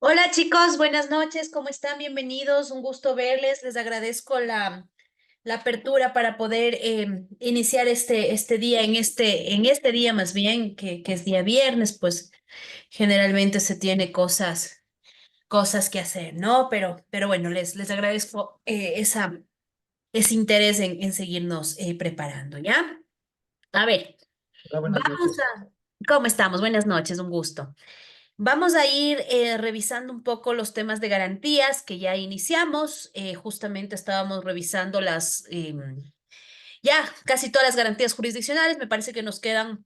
Hola chicos, buenas noches, ¿cómo están? Bienvenidos, un gusto verles. Les agradezco la apertura para poder iniciar este día, en este día más bien, que es día viernes, pues generalmente se tiene cosas que hacer, ¿no? Pero bueno, les agradezco ese interés en seguirnos preparando, ¿ya? A ver, Hola, buenas vamos noches. ¿cómo estamos? Buenas noches, un gusto. Vamos a ir revisando un poco los temas de garantías que ya iniciamos. Justamente estábamos revisando ya casi todas las garantías jurisdiccionales. Me parece que nos quedan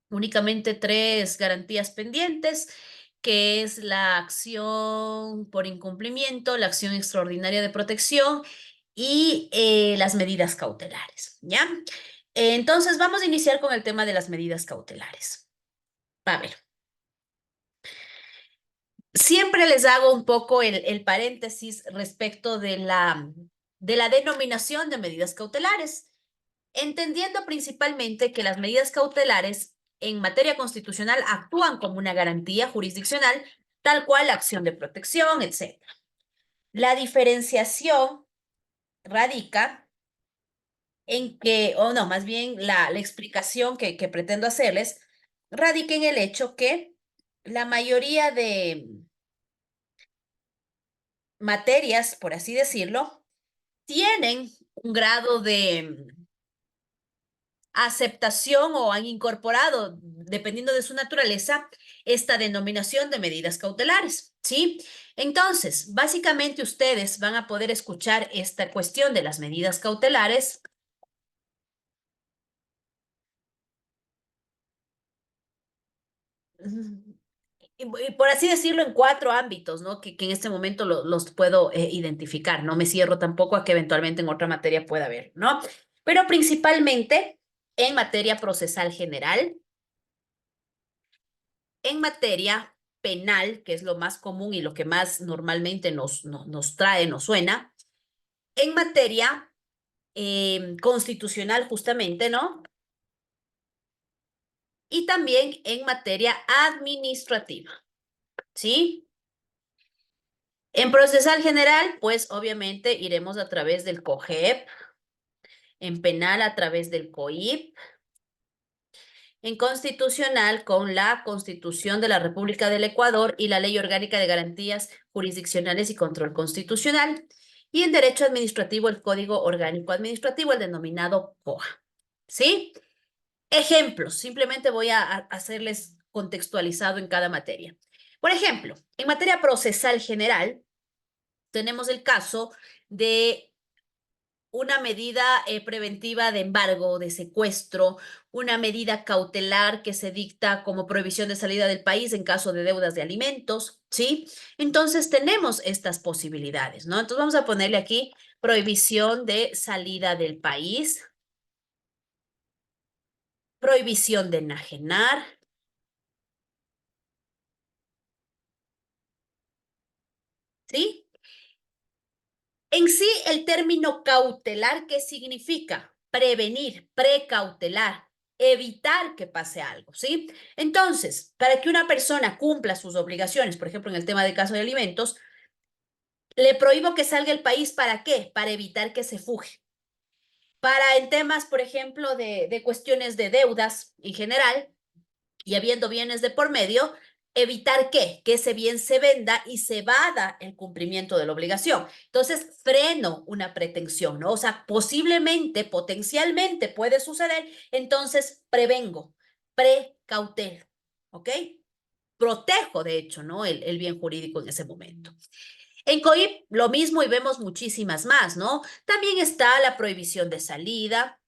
únicamente tres garantías pendientes, que es la acción por incumplimiento, la acción extraordinaria de protección y las medidas cautelares, ¿ya? Entonces, vamos a iniciar con el tema de las medidas cautelares. A ver. Siempre les hago un poco el paréntesis respecto de la denominación de medidas cautelares, entendiendo principalmente que las medidas cautelares en materia constitucional actúan como una garantía jurisdiccional, tal cual la acción de protección, etc. La diferenciación radica en que, o no, más bien la explicación que pretendo hacerles radica en el hecho que la mayoría de materias, por así decirlo, tienen un grado de aceptación o han incorporado, dependiendo de su naturaleza, esta denominación de medidas cautelares, ¿sí? Entonces, básicamente ustedes van a poder escuchar esta cuestión de las medidas cautelares, y por así decirlo, en cuatro ámbitos, ¿no? Que en este momento los puedo identificar. No me cierro tampoco a que eventualmente en otra materia pueda haber, ¿no? Pero principalmente en materia procesal general, en materia penal, que es lo más común y lo que más normalmente nos trae, nos suena, en materia constitucional justamente, ¿no? Y también en materia administrativa, ¿sí? En procesal general, pues obviamente iremos a través del COGEP, en penal a través del COIP, en constitucional con la Constitución de la República del Ecuador y la Ley Orgánica de Garantías Jurisdiccionales y Control Constitucional, y en derecho administrativo el Código Orgánico Administrativo, el denominado COA. ¿Sí? Ejemplos, simplemente voy a hacerles contextualizado en cada materia. Por ejemplo, en materia procesal general, tenemos el caso de una medida preventiva de embargo, de secuestro, una medida cautelar que se dicta como prohibición de salida del país en caso de deudas de alimentos, ¿sí? Entonces tenemos estas posibilidades, ¿no? Entonces vamos a ponerle aquí prohibición de salida del país, prohibición de enajenar, ¿sí? En sí, el término cautelar, ¿qué significa? Prevenir, precautelar, evitar que pase algo, ¿sí? Entonces, para que una persona cumpla sus obligaciones, por ejemplo, en el tema de caso de alimentos, le prohíbo que salga del país, ¿para qué? Para evitar que se fugue. Para en temas, por ejemplo, de cuestiones de deudas en general, y habiendo bienes de por medio, evitar que ese bien se venda y se vada el cumplimiento de la obligación. Entonces, freno una pretensión, ¿no? O sea, posiblemente, potencialmente puede suceder, entonces prevengo, precautelo, ¿ok? Protejo, de hecho, ¿no? El bien jurídico en ese momento. En COIP lo mismo y vemos muchísimas más, ¿no? También está la prohibición de salida.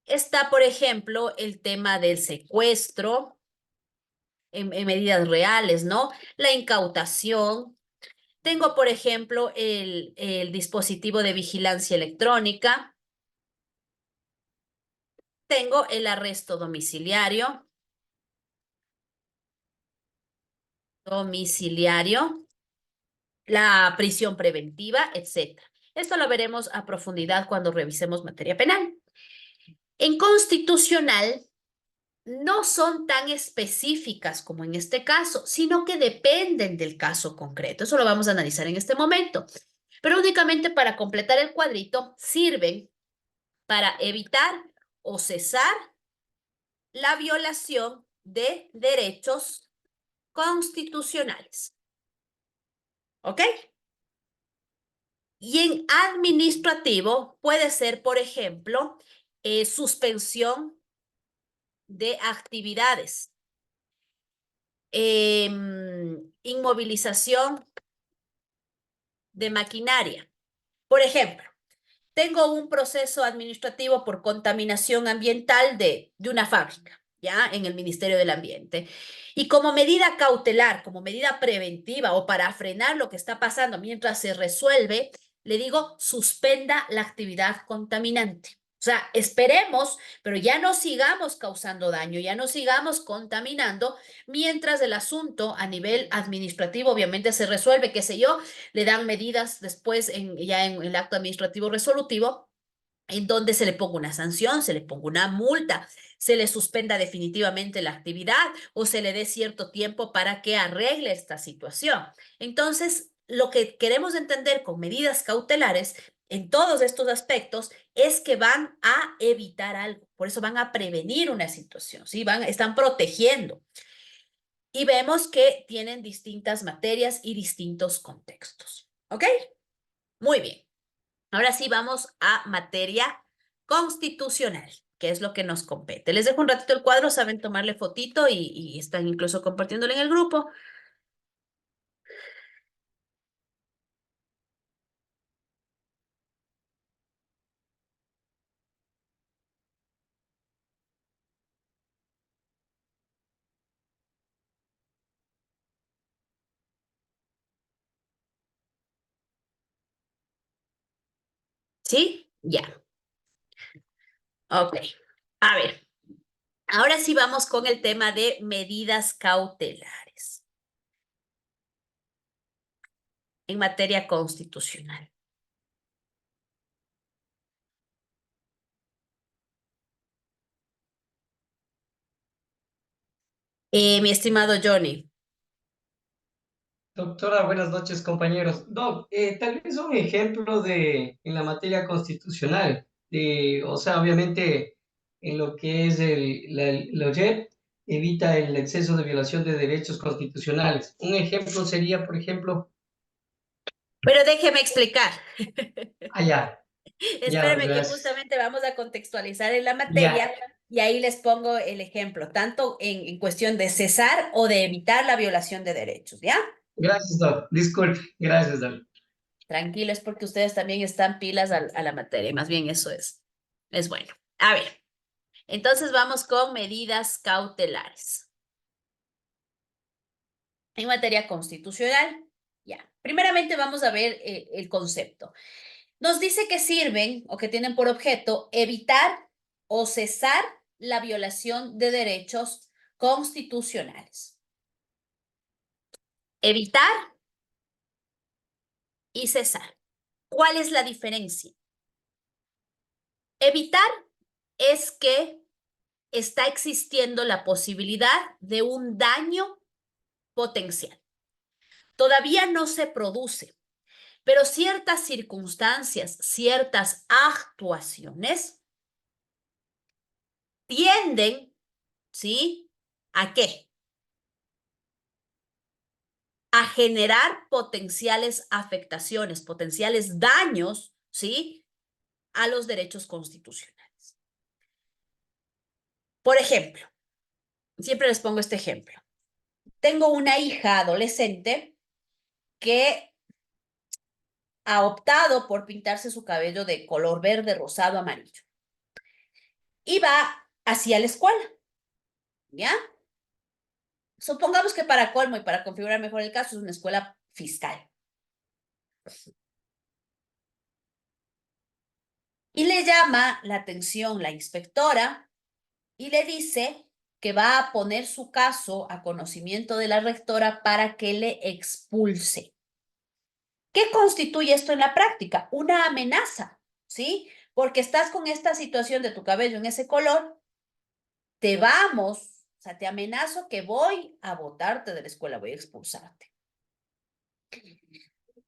Está, por ejemplo, el tema del secuestro, en medidas reales, ¿no? La incautación. Tengo, por ejemplo, el dispositivo de vigilancia electrónica. Tengo el arresto domiciliario. Domiciliario, la prisión preventiva, etcétera. Esto lo veremos a profundidad cuando revisemos materia penal. En constitucional, no son tan específicas como en este caso, sino que dependen del caso concreto. Eso lo vamos a analizar en este momento. Pero únicamente para completar el cuadrito sirven para evitar o cesar la violación de derechos constitucionales. ¿Ok? Y en administrativo puede ser, por ejemplo, suspensión de actividades, inmovilización de maquinaria. Por ejemplo, tengo un proceso administrativo por contaminación ambiental de una fábrica, ¿ya? En el Ministerio del Ambiente. Y como medida cautelar, como medida preventiva o para frenar lo que está pasando mientras se resuelve, le digo, suspenda la actividad contaminante. O sea, esperemos, pero ya no sigamos causando daño, ya no sigamos contaminando, mientras el asunto a nivel administrativo obviamente se resuelve, qué sé yo, le dan medidas después ya en el acto administrativo resolutivo, en donde se le ponga una sanción, se le ponga una multa, se le suspenda definitivamente la actividad o se le dé cierto tiempo para que arregle esta situación. Entonces, lo que queremos entender con medidas cautelares en todos estos aspectos es que van a evitar algo, por eso van a prevenir una situación, ¿sí? Están protegiendo. Y vemos que tienen distintas materias y distintos contextos. ¿Ok? Muy bien. Ahora sí vamos a materia constitucional, que es lo que nos compete. Les dejo un ratito el cuadro, saben tomarle fotito y están incluso compartiéndolo en el grupo. ¿Sí? Ya. Ok. A ver, ahora sí vamos con el tema de medidas cautelares en materia constitucional. Mi estimado Johnny. Doctora, buenas noches, compañeros. Doc, tal vez un ejemplo en la materia constitucional, o sea, obviamente en lo que es la OYEP, evita el exceso de violación de derechos constitucionales. Un ejemplo sería, por ejemplo, Pero déjeme explicar. allá, ya, Espérame que gracias. justamente vamos a contextualizar en la Ya, materia y ahí les pongo el ejemplo, tanto en cuestión de cesar o de evitar la violación de derechos, ¿ya? gracias, Doc. Disculpe, gracias, Doc. Tranquilo, es porque ustedes también están pilas a la materia, más bien eso es bueno. A ver, entonces vamos con medidas cautelares. En materia constitucional, ya. Primeramente vamos a ver el concepto. Nos dice que sirven o que tienen por objeto evitar o cesar la violación de derechos constitucionales. Evitar y cesar. ¿Cuál es la diferencia? Evitar es que está existiendo la posibilidad de un daño potencial. Todavía no se produce, pero ciertas circunstancias, ciertas actuaciones tienden, ¿sí? ¿A qué? A generar potenciales afectaciones, potenciales daños, ¿sí? A los derechos constitucionales. Por ejemplo, siempre les pongo este ejemplo. Tengo una hija adolescente que ha optado por pintarse su cabello de color verde, rosado, amarillo. Y va hacia la escuela, ¿ya? Supongamos que para colmo y para configurar mejor el caso es una escuela fiscal. Y le llama la atención la inspectora y le dice que va a poner su caso a conocimiento de la rectora para que le expulse. ¿Qué constituye esto en la práctica? Una amenaza, ¿sí? Porque estás con esta situación de tu cabello en ese color te vamos, o sea, te amenazo que voy a botarte de la escuela, voy a expulsarte.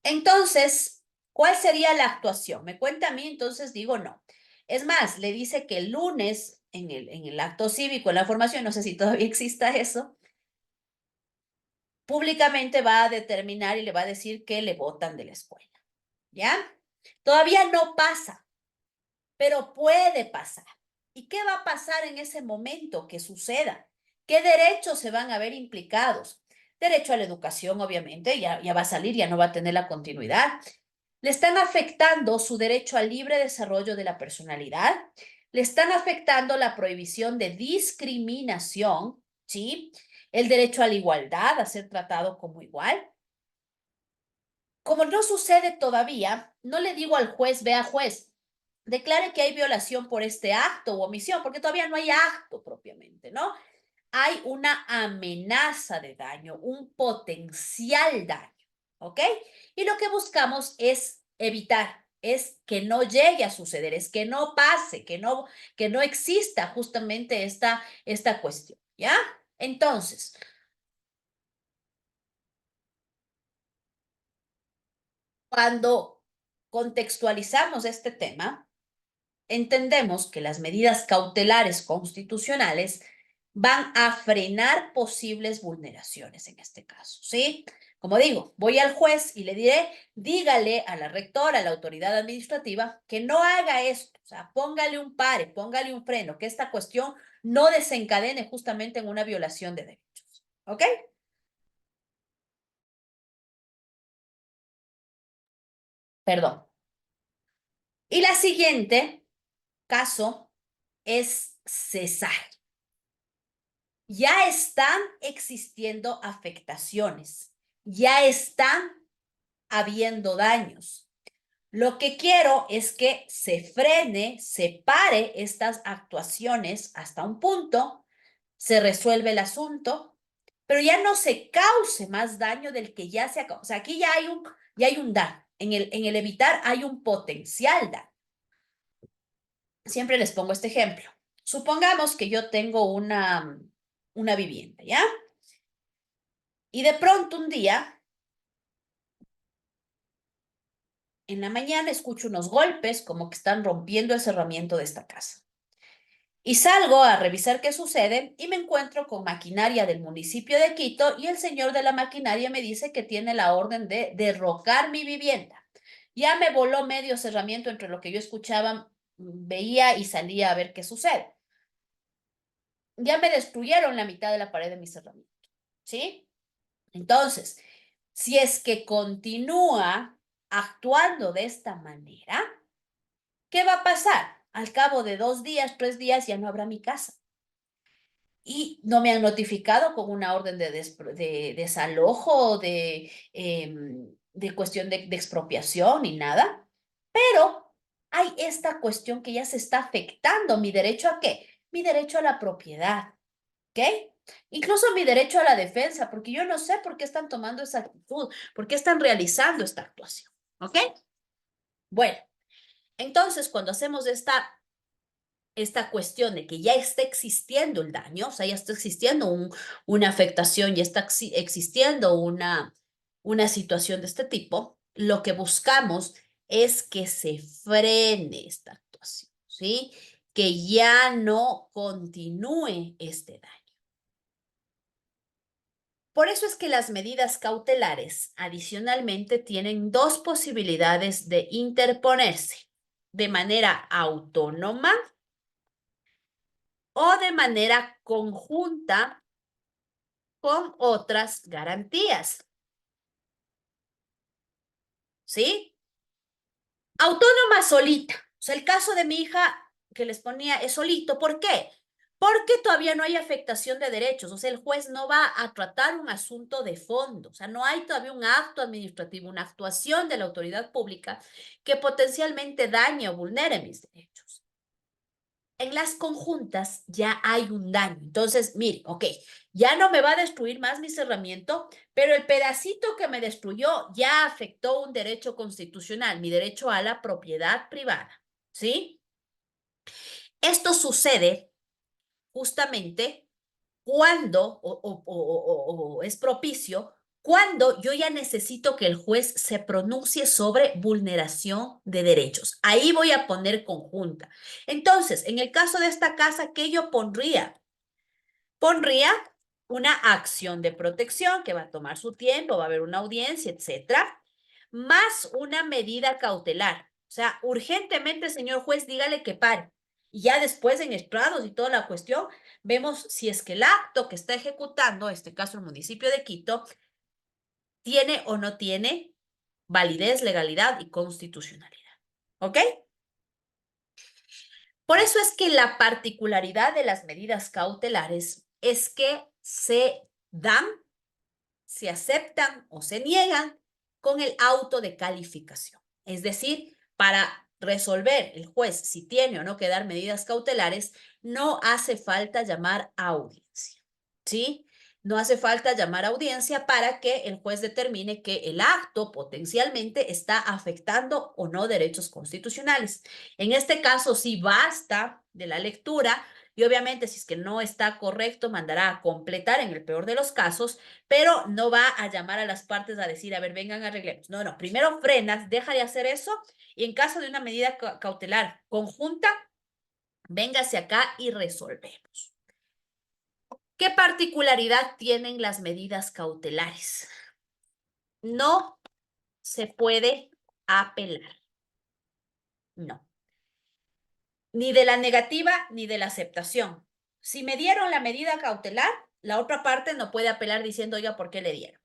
Entonces, ¿cuál sería la actuación? Me cuenta a mí, entonces digo no. Es más, le dice que el lunes en el acto cívico, en la formación, no sé si todavía exista eso, públicamente va a determinar y le va a decir que le botan de la escuela. ¿Ya? Todavía no pasa, pero puede pasar. ¿Y qué va a pasar en ese momento que suceda? ¿Qué derechos se van a ver implicados? Derecho a la educación, obviamente, ya va a salir, ya no va a tener la continuidad. Le están afectando su derecho al libre desarrollo de la personalidad. Le están afectando la prohibición de discriminación, ¿sí? El derecho a la igualdad, a ser tratado como igual. Como no sucede todavía, no le digo al juez, vea juez, declare que hay violación por este acto u omisión, porque todavía no hay acto propiamente, ¿no? Hay una amenaza de daño, un potencial daño, ¿ok? Y lo que buscamos es evitar, es que no llegue a suceder, es que no pase, que no exista justamente esta cuestión, ¿ya? Entonces, cuando contextualizamos este tema, entendemos que las medidas cautelares constitucionales van a frenar posibles vulneraciones en este caso, ¿sí? Como digo, voy al juez y le diré, dígale a la rectora, a la autoridad administrativa, que no haga esto, o sea, póngale un pare, póngale un freno, que esta cuestión no desencadene justamente en una violación de derechos, ¿ok? Perdón. Y la siguiente caso es cesar. Ya están existiendo afectaciones, ya están habiendo daños. Lo que quiero es que se frene, se pare estas actuaciones hasta un punto, se resuelve el asunto, pero ya no se cause más daño del que ya se ha causado. O sea, aquí ya hay un daño. En el evitar hay un potencial daño. Siempre les pongo este ejemplo. Supongamos que yo tengo una vivienda, ¿ya? Y de pronto un día, en la mañana, escucho unos golpes como que están rompiendo el cerramiento de esta casa. Y salgo a revisar qué sucede y me encuentro con maquinaria del municipio de Quito y el señor de la maquinaria me dice que tiene la orden de derrocar mi vivienda. Ya me voló medio cerramiento entre lo que yo escuchaba, veía y salía a ver qué sucede. Ya me destruyeron la mitad de la pared de mi cerramiento, ¿sí? Entonces, si es que continúa actuando de esta manera, ¿qué va a pasar? Al cabo de 2 días, 3 días, ya no habrá mi casa. Y no me han notificado con una orden de desalojo, de cuestión de expropiación ni nada, pero hay esta cuestión que ya se está afectando. ¿Mi derecho a qué? Mi derecho a la propiedad, ¿ok? Incluso mi derecho a la defensa, porque yo no sé por qué están tomando esa actitud, por qué están realizando esta actuación, ¿ok? Bueno, entonces cuando hacemos esta cuestión de que ya está existiendo el daño, o sea, ya está existiendo una afectación, ya está existiendo una situación de este tipo, lo que buscamos es que se frene esta actuación, ¿sí? Que ya no continúe este daño. Por eso es que las medidas cautelares adicionalmente tienen dos posibilidades de interponerse de manera autónoma o de manera conjunta con otras garantías, ¿sí? Autónoma solita. O sea, el caso de mi hija que les ponía es solito. ¿Por qué? Porque todavía no hay afectación de derechos. O sea, el juez no va a tratar un asunto de fondo. O sea, no hay todavía un acto administrativo, una actuación de la autoridad pública que potencialmente dañe o vulnere mis derechos. En las conjuntas ya hay un daño. Entonces, mire, ok, ya no me va a destruir más mi cerramiento, pero el pedacito que me destruyó ya afectó un derecho constitucional, mi derecho a la propiedad privada, ¿sí? Esto sucede justamente cuando o es propicio cuando yo ya necesito que el juez se pronuncie sobre vulneración de derechos. Ahí voy a poner conjunta. Entonces, en el caso de esta casa, ¿qué yo pondría? Pondría una acción de protección que va a tomar su tiempo, va a haber una audiencia, etcétera, más una medida cautelar. O sea, urgentemente, señor juez, dígale que pare. Y ya después, en estrados y toda la cuestión, vemos si es que el acto que está ejecutando, en este caso el municipio de Quito, tiene o no tiene validez, legalidad y constitucionalidad. ¿Ok? Por eso es que la particularidad de las medidas cautelares es que se dan, se aceptan o se niegan con el auto de calificación. Es decir, para resolver el juez si tiene o no que dar medidas cautelares, no hace falta llamar a audiencia. ¿Sí? No hace falta llamar a audiencia para que el juez determine que el acto potencialmente está afectando o no derechos constitucionales. En este caso, sí basta de la lectura y obviamente si es que no está correcto, mandará a completar en el peor de los casos, pero no va a llamar a las partes a decir, a ver, vengan, arreglemos. No, no, primero frenas, deja de hacer eso y en caso de una medida cautelar conjunta, véngase acá y resolvemos. ¿Qué particularidad tienen las medidas cautelares? No se puede apelar. No. Ni de la negativa ni de la aceptación. Si me dieron la medida cautelar, la otra parte no puede apelar diciendo, oiga, ¿por qué le dieron?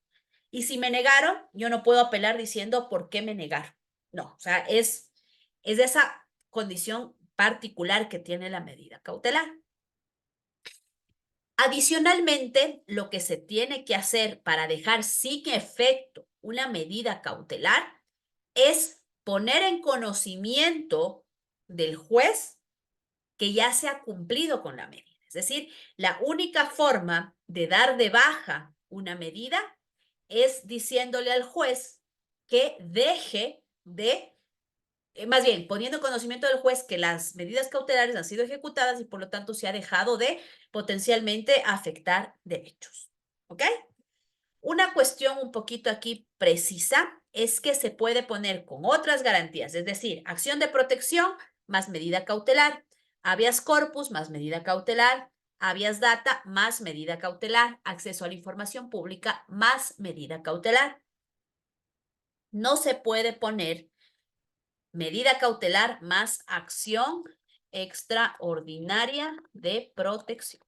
Y si me negaron, yo no puedo apelar diciendo, ¿por qué me negaron? No, o sea, es esa condición particular que tiene la medida cautelar. Adicionalmente, lo que se tiene que hacer para dejar sin efecto una medida cautelar es poner en conocimiento del juez que ya se ha cumplido con la medida. Es decir, la única forma de dar de baja una medida es diciéndole al juez que deje de más bien, poniendo en conocimiento del juez que las medidas cautelares han sido ejecutadas y por lo tanto se ha dejado de potencialmente afectar derechos. ¿Ok? Una cuestión un poquito aquí precisa es que se puede poner con otras garantías, es decir, acción de protección más medida cautelar, habeas corpus más medida cautelar, habeas data más medida cautelar, acceso a la información pública más medida cautelar. No se puede poner medida cautelar más acción extraordinaria de protección.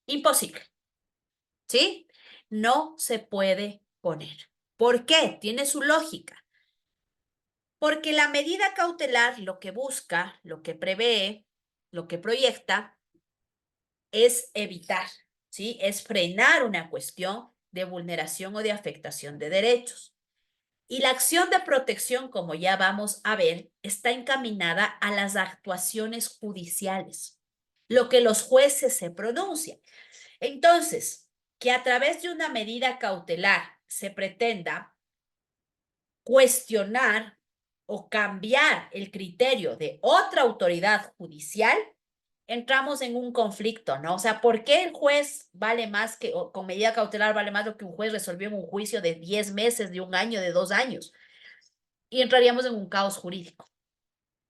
Imposible, ¿sí? No se puede poner. ¿Por qué? Tiene su lógica. Porque la medida cautelar lo que busca, lo que prevé, lo que proyecta es evitar, ¿sí? Es frenar una cuestión de vulneración o de afectación de derechos. Y la acción de protección, como ya vamos a ver, está encaminada a las actuaciones judiciales, lo que los jueces se pronuncian. Entonces, que a través de una medida cautelar se pretenda cuestionar o cambiar el criterio de otra autoridad judicial, entramos en un conflicto, ¿no? O sea, ¿por qué el juez vale más que, o con medida cautelar vale más lo que un juez resolvió en un juicio de 10 meses, de un año, de 2 años? Y entraríamos en un caos jurídico.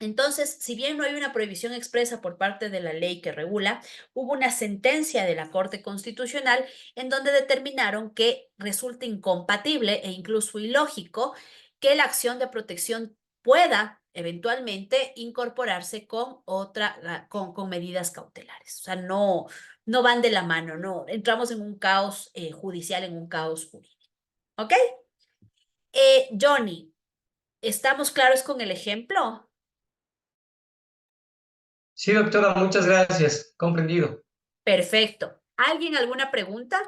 Entonces, si bien no hay una prohibición expresa por parte de la ley que regula, hubo una sentencia de la Corte Constitucional en donde determinaron que resulta incompatible e incluso ilógico que la acción de protección pueda eventualmente incorporarse con con medidas cautelares. O sea, no van de la mano, no. Entramos en un caos judicial, en un caos jurídico. ¿Ok? Johnny, ¿estamos claros con el ejemplo? Sí, doctora, muchas gracias. Comprendido. Perfecto. ¿Alguien alguna pregunta?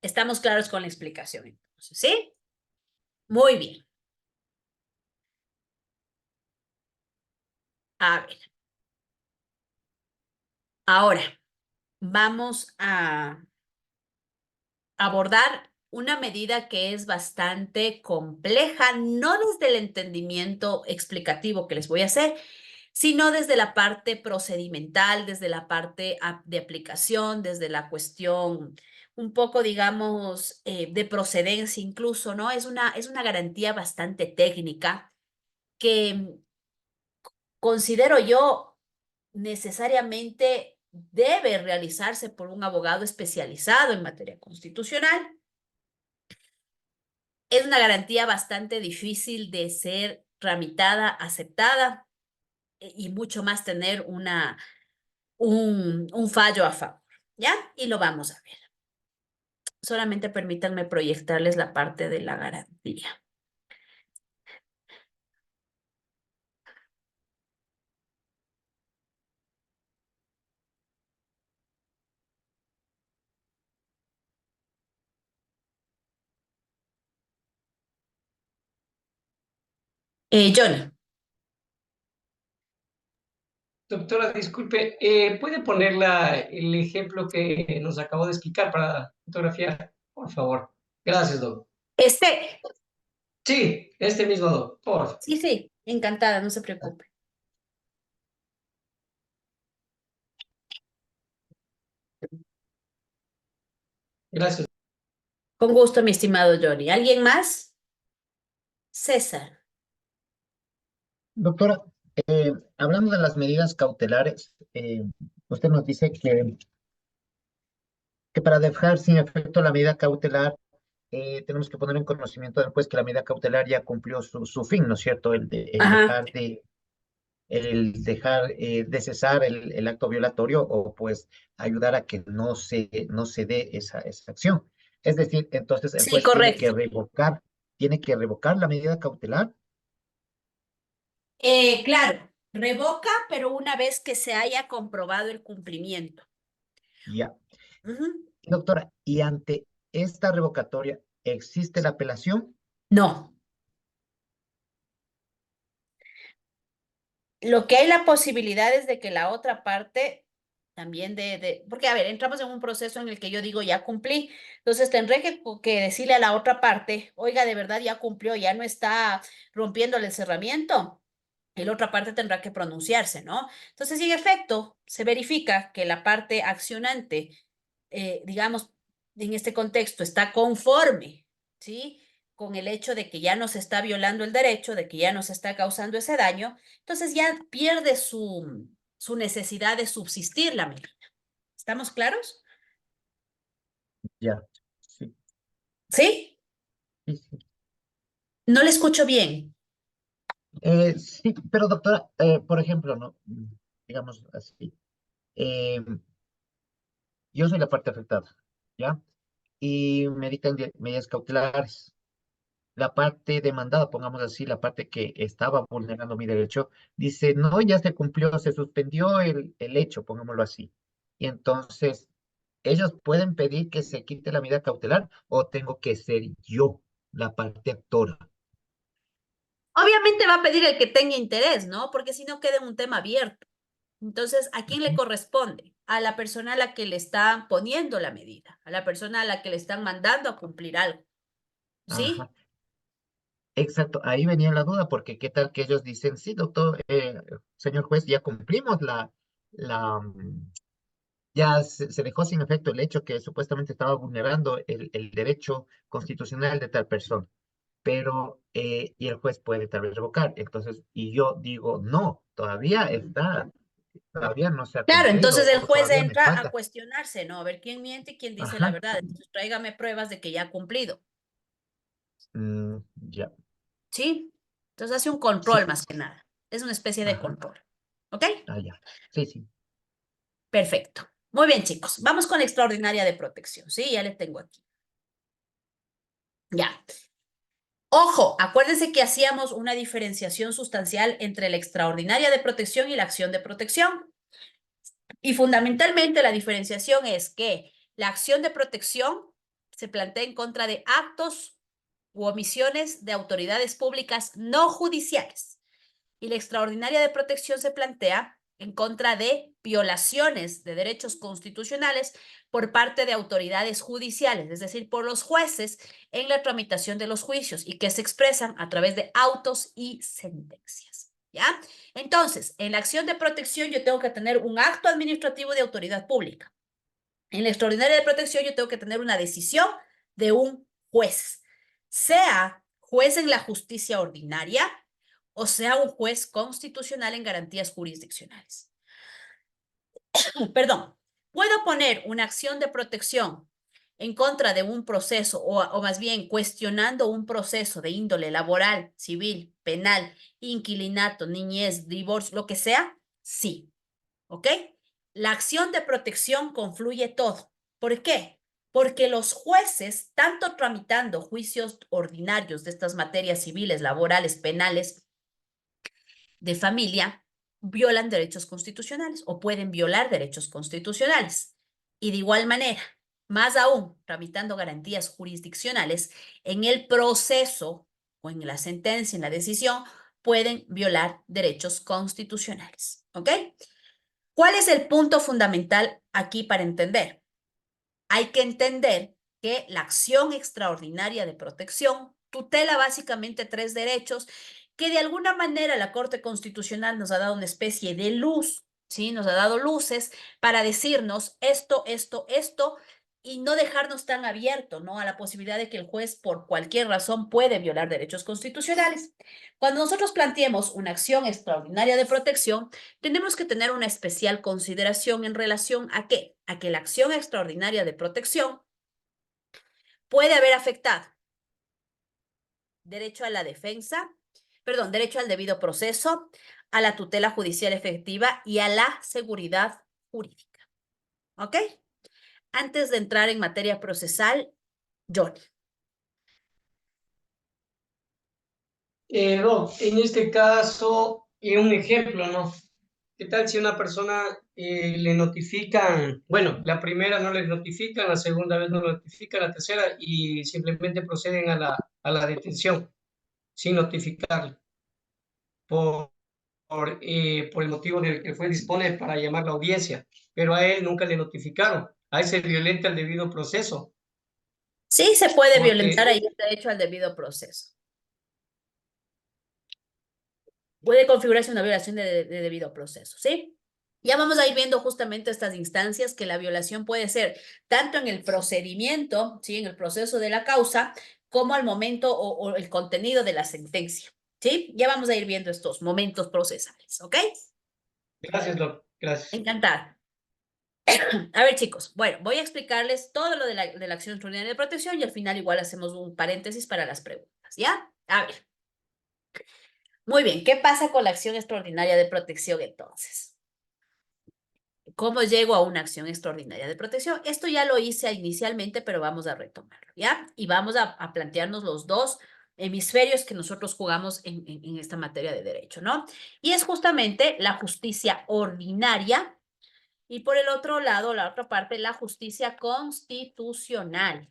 Estamos claros con la explicación, entonces, ¿sí? Muy bien. A ver, ahora vamos a abordar una medida que es bastante compleja, no desde el entendimiento explicativo que les voy a hacer, sino desde la parte procedimental, desde la parte de aplicación, desde la cuestión un poco, digamos, de procedencia incluso, ¿no? Es una garantía bastante técnica que considero yo necesariamente debe realizarse por un abogado especializado en materia constitucional. Es una garantía bastante difícil de ser tramitada, aceptada y mucho más tener un fallo a favor, ¿ya? Y lo vamos a ver. Solamente permítanme proyectarles la parte de la garantía. Johnny, Doctora, disculpe, ¿puede poner el ejemplo que nos acabó de explicar para fotografiar? Por favor. Gracias, doctor. este, Sí, este mismo, doctor. sí, sí, encantada, no se preocupe. Gracias. Con gusto, mi estimado Johnny. ¿Alguien más? César. Doctora, hablando de las medidas cautelares, usted nos dice que para dejar sin efecto la medida cautelar, tenemos que poner en conocimiento del juez que la medida cautelar ya cumplió su fin, ¿no es cierto? Ajá. El dejar de cesar el acto violatorio o pues ayudar a que no se dé esa acción. Es decir, entonces el Sí, juez correcto. tiene que revocar la medida cautelar. Claro, revoca, pero una vez que se haya comprobado el cumplimiento. Ya. Ujú. Doctora, y ante esta revocatoria, ¿existe la apelación? No. Lo que hay la posibilidad es de que la otra parte también porque a ver, entramos en un proceso en el que yo digo ya cumplí, entonces tendré que decirle a la otra parte, oiga, de verdad ya cumplió, ya no está rompiendo el encerramiento. Y la otra parte tendrá que pronunciarse, ¿no? Entonces, si en efecto se verifica que la parte accionante, digamos, en este contexto está conforme, ¿sí? Con el hecho de que ya no se está violando el derecho, de que ya no se está causando ese daño, entonces ya pierde su necesidad de subsistir la medida. ¿Estamos claros? Ya, sí, ¿Sí? sí, sí. No le escucho bien. Sí, pero doctora, por ejemplo, ¿no? Digamos así, eh, yo soy la parte afectada, ¿ya? Y me dictan medidas cautelares. La parte demandada, pongamos así, la parte que estaba vulnerando mi derecho, dice, no, ya se cumplió, se suspendió el hecho, pongámoslo así. Y entonces, ellos pueden pedir que se quite la medida cautelar o tengo que ser yo la parte actora. Obviamente va a pedir el que tenga interés, ¿no? Porque si no queda en un tema abierto. Entonces, ¿a quién le Ujú. corresponde? A la persona a la que le están poniendo la medida, a la persona a la que le están mandando a cumplir algo, Ajá, ¿sí? exacto, ahí venía la duda, porque qué tal que ellos dicen, sí, doctor, señor juez, ya cumplimos ya se dejó sin efecto el hecho que supuestamente estaba vulnerando el derecho constitucional de tal persona, pero, y el juez puede tal vez revocar, entonces, y yo digo, no, todavía no se ha Claro, entonces cumplido el o juez todavía me entra a falta. cuestionarse, ¿no? A ver quién miente y quién dice la Ajá, verdad. Entonces, tráigame pruebas de que ya ha cumplido, mm, ya, ¿sí? Entonces hace un sí, control más que nada. Es una especie de ajá, control, ¿ok? ya, sí, sí, Perfecto. Muy bien, chicos. Vamos con la extraordinaria de protección, ¿sí? Ya le tengo aquí. Ya. Ojo, acuérdense que hacíamos una diferenciación sustancial entre la extraordinaria de protección y la acción de protección. Y fundamentalmente la diferenciación es que la acción de protección se plantea en contra de actos u omisiones de autoridades públicas no judiciales. Y la extraordinaria de protección se plantea en contra de violaciones de derechos constitucionales por parte de autoridades judiciales, es decir, por los jueces en la tramitación de los juicios y que se expresan a través de autos y sentencias. ¿Ya? Entonces, en la acción de protección yo tengo que tener un acto administrativo de autoridad pública. En la extraordinaria de protección yo tengo que tener una decisión de un juez, sea juez en la justicia ordinaria o sea un juez constitucional en garantías jurisdiccionales. Perdón, puedo poner una acción de protección en contra de un proceso o más bien cuestionando un proceso de índole laboral, civil, penal, inquilinato, niñez, divorcio, lo que sea, sí. ¿Ok? La acción de protección confluye todo. ¿Por qué? Porque los jueces, tanto tramitando juicios ordinarios de estas materias civiles, laborales, penales, de familia, violan derechos constitucionales o pueden violar derechos constitucionales. Y de igual manera, más aún, tramitando garantías jurisdiccionales, en el proceso o en la sentencia, en la decisión, pueden violar derechos constitucionales. ¿Ok? ¿Cuál es el punto fundamental aquí para entender? Hay que entender que la acción extraordinaria de protección tutela básicamente tres derechos que de alguna manera la Corte Constitucional nos ha dado una especie de luz, ¿sí? Nos ha dado luces para decirnos esto, y no dejarnos tan abierto, ¿no? A la posibilidad de que el juez, por cualquier razón, puede violar derechos constitucionales. Cuando nosotros planteemos una acción extraordinaria de protección, tenemos que tener una especial consideración en relación a qué? A que la acción extraordinaria de protección puede haber afectado derecho a la defensa, perdón, derecho al debido proceso, a la tutela judicial efectiva y a la seguridad jurídica. ¿Ok? Antes de entrar en materia procesal, Johnny. Doc, en este caso, un ejemplo, ¿no? ¿Qué tal si una persona le notifican, bueno, la primera no les notifican, la segunda vez no notifican, la tercera y simplemente proceden a la detención sin notificarle por el motivo del que el juez dispone para llamar la audiencia, pero a él nunca le notificaron, a él se violenta el debido proceso, Sí, se puede violentar porque ahí el derecho al debido proceso. Puede configurarse una violación de debido proceso, ¿sí? Ya vamos a ir viendo justamente estas instancias que la violación puede ser tanto en el procedimiento, ¿sí? En el proceso de la causa, como al momento o el contenido de la sentencia, ¿sí? Ya vamos a ir viendo estos momentos procesales, ¿ok? gracias, Doc, gracias. Encantada. A ver, chicos, bueno, voy a explicarles todo lo de la acción extraordinaria de protección y al final igual hacemos un paréntesis para las preguntas, ¿ya? A ver. Muy bien, ¿qué pasa con la acción extraordinaria de protección entonces? ¿Cómo llego a una acción extraordinaria de protección? Esto ya lo hice inicialmente, pero vamos a retomarlo, ¿ya? Y vamos a plantearnos los dos hemisferios que nosotros jugamos en esta materia de derecho, ¿no? Y es justamente la justicia ordinaria y por el otro lado, la otra parte, la justicia constitucional.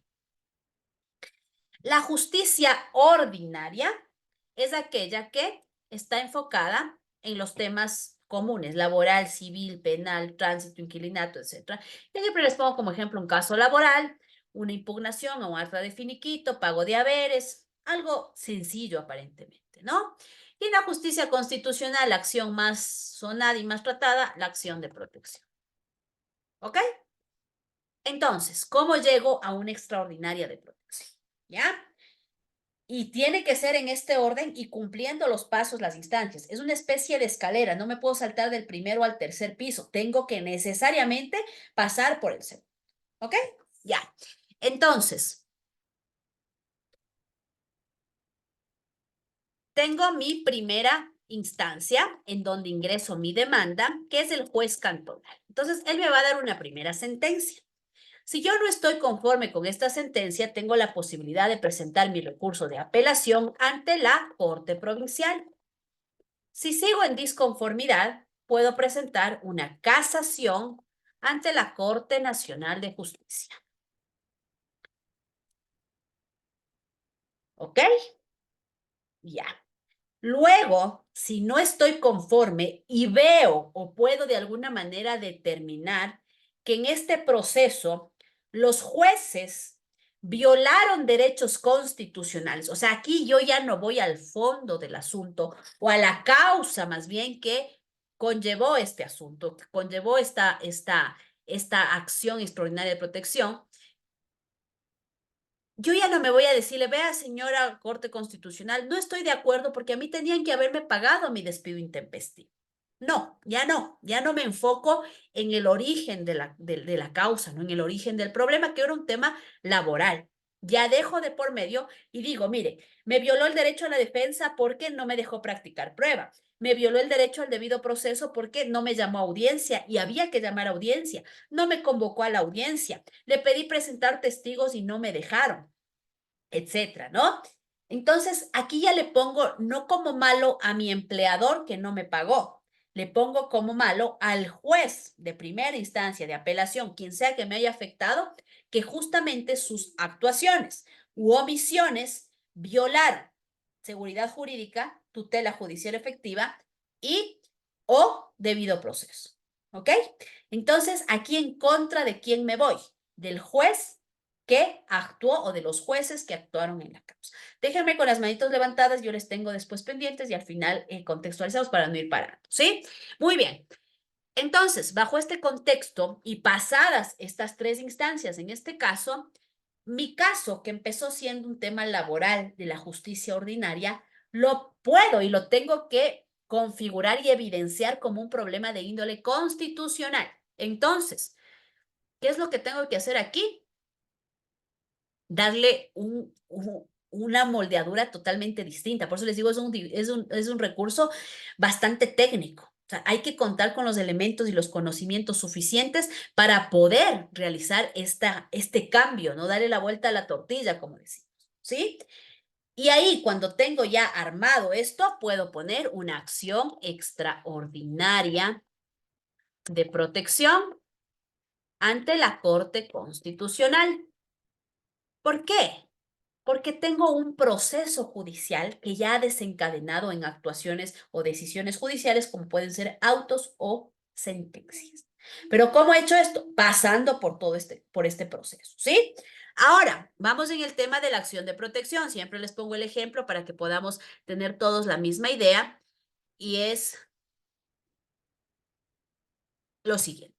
La justicia ordinaria es aquella que está enfocada en los temas comunes, laboral, civil, penal, tránsito, inquilinato, etc. Yo siempre les pongo como ejemplo un caso laboral, una impugnación o un acta de finiquito, pago de haberes, algo sencillo aparentemente, ¿no? Y en la justicia constitucional, la acción más sonada y más tratada, la acción de protección. ¿Ok? Entonces, ¿cómo llego a una extraordinaria de protección? ¿Ya? Y tiene que ser en este orden y cumpliendo los pasos, las instancias. Es una especie de escalera, no me puedo saltar del primero al tercer piso. Tengo que necesariamente pasar por el segundo. ¿Ok? Ya. Entonces, tengo mi primera instancia en donde ingreso mi demanda, que es el juez cantonal. Entonces, él me va a dar una primera sentencia. Si yo no estoy conforme con esta sentencia, tengo la posibilidad de presentar mi recurso de apelación ante la Corte Provincial. Si sigo en disconformidad, puedo presentar una casación ante la Corte Nacional de Justicia. ¿Ok? Ya. Luego, si no estoy conforme y veo o puedo de alguna manera determinar que en este proceso los jueces violaron derechos constitucionales, o sea, aquí yo ya no voy al fondo del asunto o a la causa más bien que conllevó este asunto, que conllevó esta acción extraordinaria de protección. Yo ya no me voy a decirle, vea, señora Corte Constitucional, no estoy de acuerdo porque a mí tenían que haberme pagado mi despido intempestivo. No, ya no me enfoco en el origen de la causa, ¿no? En el origen del problema, que era un tema laboral. Ya dejo de por medio y digo, mire, me violó el derecho a la defensa porque no me dejó practicar prueba. Me violó el derecho al debido proceso porque no me llamó a audiencia y había que llamar a audiencia. No me convocó a la audiencia. Le pedí presentar testigos y no me dejaron, etcétera, ¿no? Entonces, aquí ya le pongo no como malo a mi empleador que no me pagó, le pongo como malo al juez de primera instancia de apelación, quien sea que me haya afectado, que justamente sus actuaciones u omisiones violaron seguridad jurídica, tutela judicial efectiva y o debido proceso. ¿Ok? Entonces, aquí en contra de quién me voy, del juez que actuó o de los jueces que actuaron en la causa. Déjenme con las manitos levantadas, yo les tengo después pendientes y al final contextualizados para no ir parando, ¿sí? Muy bien. Entonces, bajo este contexto y pasadas estas tres instancias, en este caso, mi caso, que empezó siendo un tema laboral de la justicia ordinaria, lo puedo y lo tengo que configurar y evidenciar como un problema de índole constitucional. Entonces, ¿qué es lo que tengo que hacer aquí? Darle una moldeadura totalmente distinta. Por eso les digo, es un recurso bastante técnico. O sea, hay que contar con los elementos y los conocimientos suficientes para poder realizar este cambio, ¿no? Darle la vuelta a la tortilla, como decimos, ¿sí? Y ahí, cuando tengo ya armado esto, puedo poner una acción extraordinaria de protección ante la Corte Constitucional. ¿Por qué? Porque tengo un proceso judicial que ya ha desencadenado en actuaciones o decisiones judiciales como pueden ser autos o sentencias. Pero ¿cómo he hecho esto? Pasando por por este proceso, ¿sí? Ahora, vamos en el tema de la acción de protección. Siempre les pongo el ejemplo para que podamos tener todos la misma idea y es lo siguiente.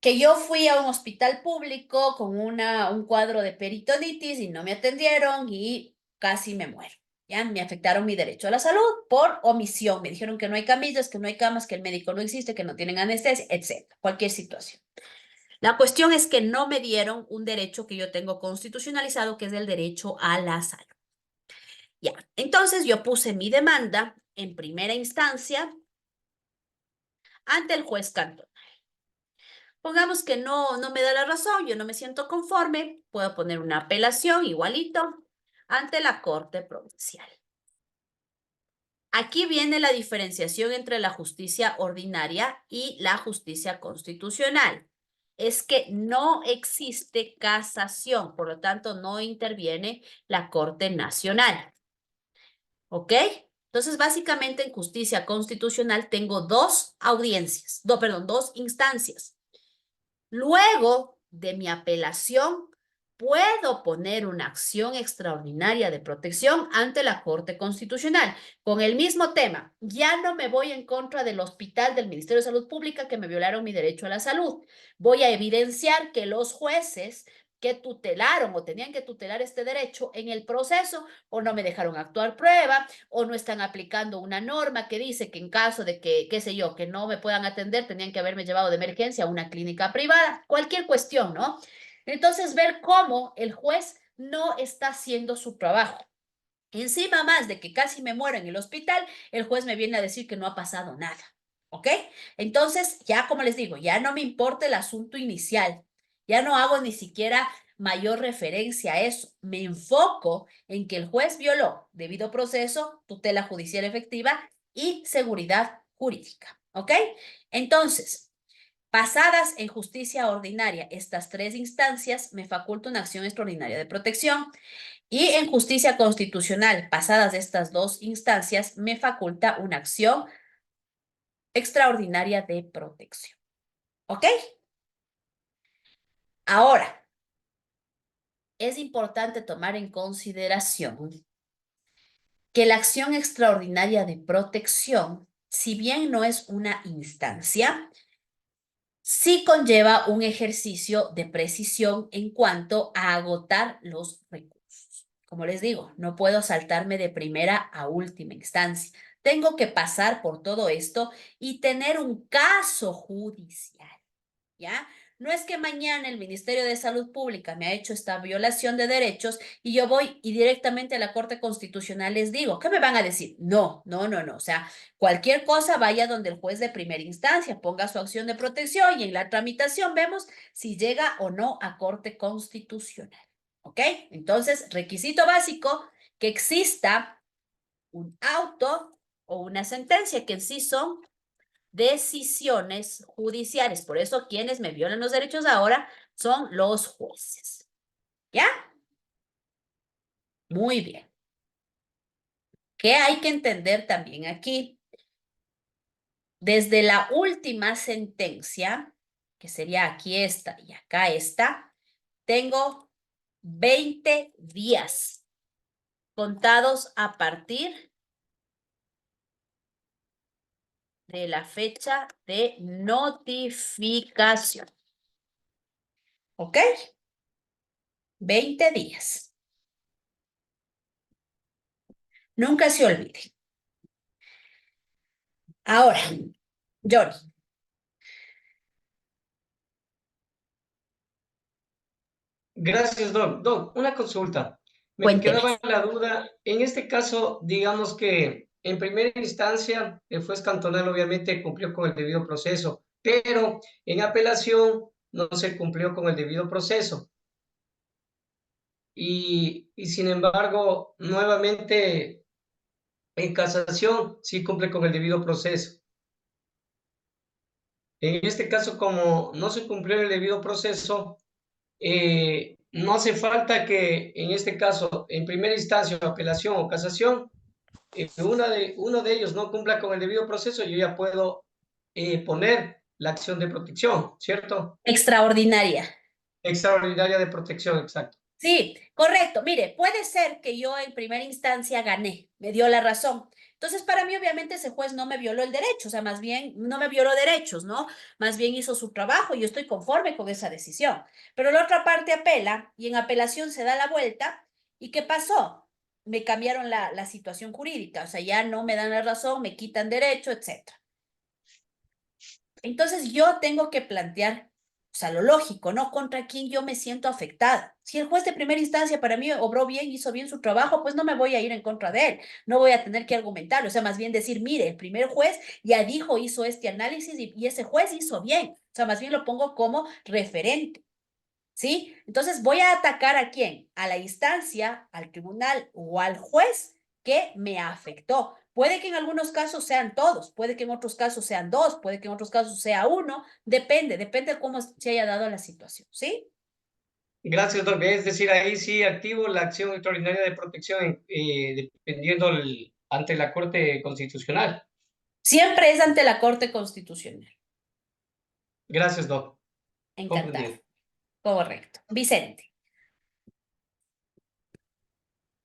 Que yo fui a un hospital público con un cuadro de peritonitis y no me atendieron y casi me muero. Ya me afectaron mi derecho a la salud por omisión. Me dijeron que no hay camillas, que no hay camas, que el médico no existe, que no tienen anestesia, etcétera. Cualquier situación. La cuestión es que no me dieron un derecho que yo tengo constitucionalizado, que es el derecho a la salud. Ya, entonces yo puse mi demanda en primera instancia ante el juez cantonal. Pongamos que no me da la razón, yo no me siento conforme, puedo poner una apelación igualito ante la Corte Provincial. Aquí viene la diferenciación entre la justicia ordinaria y la justicia constitucional. Es que no existe casación, por lo tanto no interviene la Corte Nacional. ¿Ok? Entonces, básicamente en justicia constitucional tengo dos instancias. Luego de mi apelación, puedo poner una acción extraordinaria de protección ante la Corte Constitucional con el mismo tema. Ya no me voy en contra del hospital del Ministerio de Salud Pública que me violaron mi derecho a la salud. Voy a evidenciar que los jueces que tutelaron o tenían que tutelar este derecho en el proceso o no me dejaron actuar prueba o no están aplicando una norma que dice que en caso de que, qué sé yo, que no me puedan atender, tenían que haberme llevado de emergencia a una clínica privada, cualquier cuestión, ¿no? Entonces, ver cómo el juez no está haciendo su trabajo. Encima más de que casi me muero en el hospital, el juez me viene a decir que no ha pasado nada, ¿ok? Entonces, ya como les digo, ya no me importa el asunto inicial, ya no hago ni siquiera mayor referencia a eso. Me enfoco en que el juez violó debido proceso, tutela judicial efectiva y seguridad jurídica, ¿ok? Entonces, pasadas en justicia ordinaria estas tres instancias, me faculta una acción extraordinaria de protección. Y en justicia constitucional, pasadas estas dos instancias, me faculta una acción extraordinaria de protección. ¿Ok? Ahora, es importante tomar en consideración que la acción extraordinaria de protección, si bien no es una instancia, sí conlleva un ejercicio de precisión en cuanto a agotar los recursos. Como les digo, no puedo saltarme de primera a última instancia. Tengo que pasar por todo esto y tener un caso judicial, ¿ya? No es que mañana el Ministerio de Salud Pública me ha hecho esta violación de derechos y yo voy y directamente a la Corte Constitucional les digo, ¿qué me van a decir? No, no, no, no. O sea, cualquier cosa vaya donde el juez de primera instancia ponga su acción de protección y en la tramitación vemos si llega o no a Corte Constitucional. ¿Ok? Entonces, requisito básico, que exista un auto o una sentencia, que en sí son decisiones judiciales. Por eso quienes me violan los derechos ahora son los jueces. ¿Ya? Muy bien. ¿Qué hay que entender también aquí? Desde la última sentencia, que sería aquí esta y acá esta, tengo 20 días contados a partir de la fecha de notificación. ¿Ok? 20 días. Nunca se olvide. Ahora, Johnny, Gracias, Doc. Doc, una consulta. Me cuénteme. quedaba la duda. En este caso, digamos que en primera instancia, el juez cantonal obviamente cumplió con el debido proceso, pero en apelación no se cumplió con el debido proceso. Y sin embargo, nuevamente en casación sí cumple con el debido proceso. En este caso, como no se cumplió el debido proceso, no hace falta que en este caso, en primera instancia, apelación o casación, uno de ellos no cumpla con el debido proceso, yo ya puedo poner la acción de protección, ¿cierto? Extraordinaria. Extraordinaria de protección, exacto. Sí, correcto. Mire, puede ser que yo en primera instancia gané, me dio la razón. Entonces, para mí, obviamente, ese juez no me violó el derecho, o sea, más bien no me violó derechos, ¿no? Más bien hizo su trabajo y yo estoy conforme con esa decisión. Pero la otra parte apela y en apelación se da la vuelta. ¿Y qué pasó? Me cambiaron la situación jurídica, o sea, ya no me dan la razón, me quitan derecho, etcétera. Entonces yo tengo que plantear, o sea, lo lógico, ¿no? Contra quién yo me siento afectada. Si el juez de primera instancia para mí obró bien, hizo bien su trabajo, pues no me voy a ir en contra de él. No voy a tener que argumentar, o sea, más bien decir, mire, el primer juez ya dijo, hizo este análisis y ese juez hizo bien. O sea, más bien lo pongo como referente. ¿Sí? Entonces voy a atacar a quién? A la instancia, al tribunal o al juez que me afectó. Puede que en algunos casos sean todos, puede que en otros casos sean dos, puede que en otros casos sea uno, depende de cómo se haya dado la situación, ¿sí? Gracias, doctor. Es decir, ahí sí activo la acción extraordinaria de protección dependiendo ante la Corte Constitucional. Siempre es ante la Corte Constitucional. Gracias, doc. Encantado. Comprendido. Correcto. Vicente,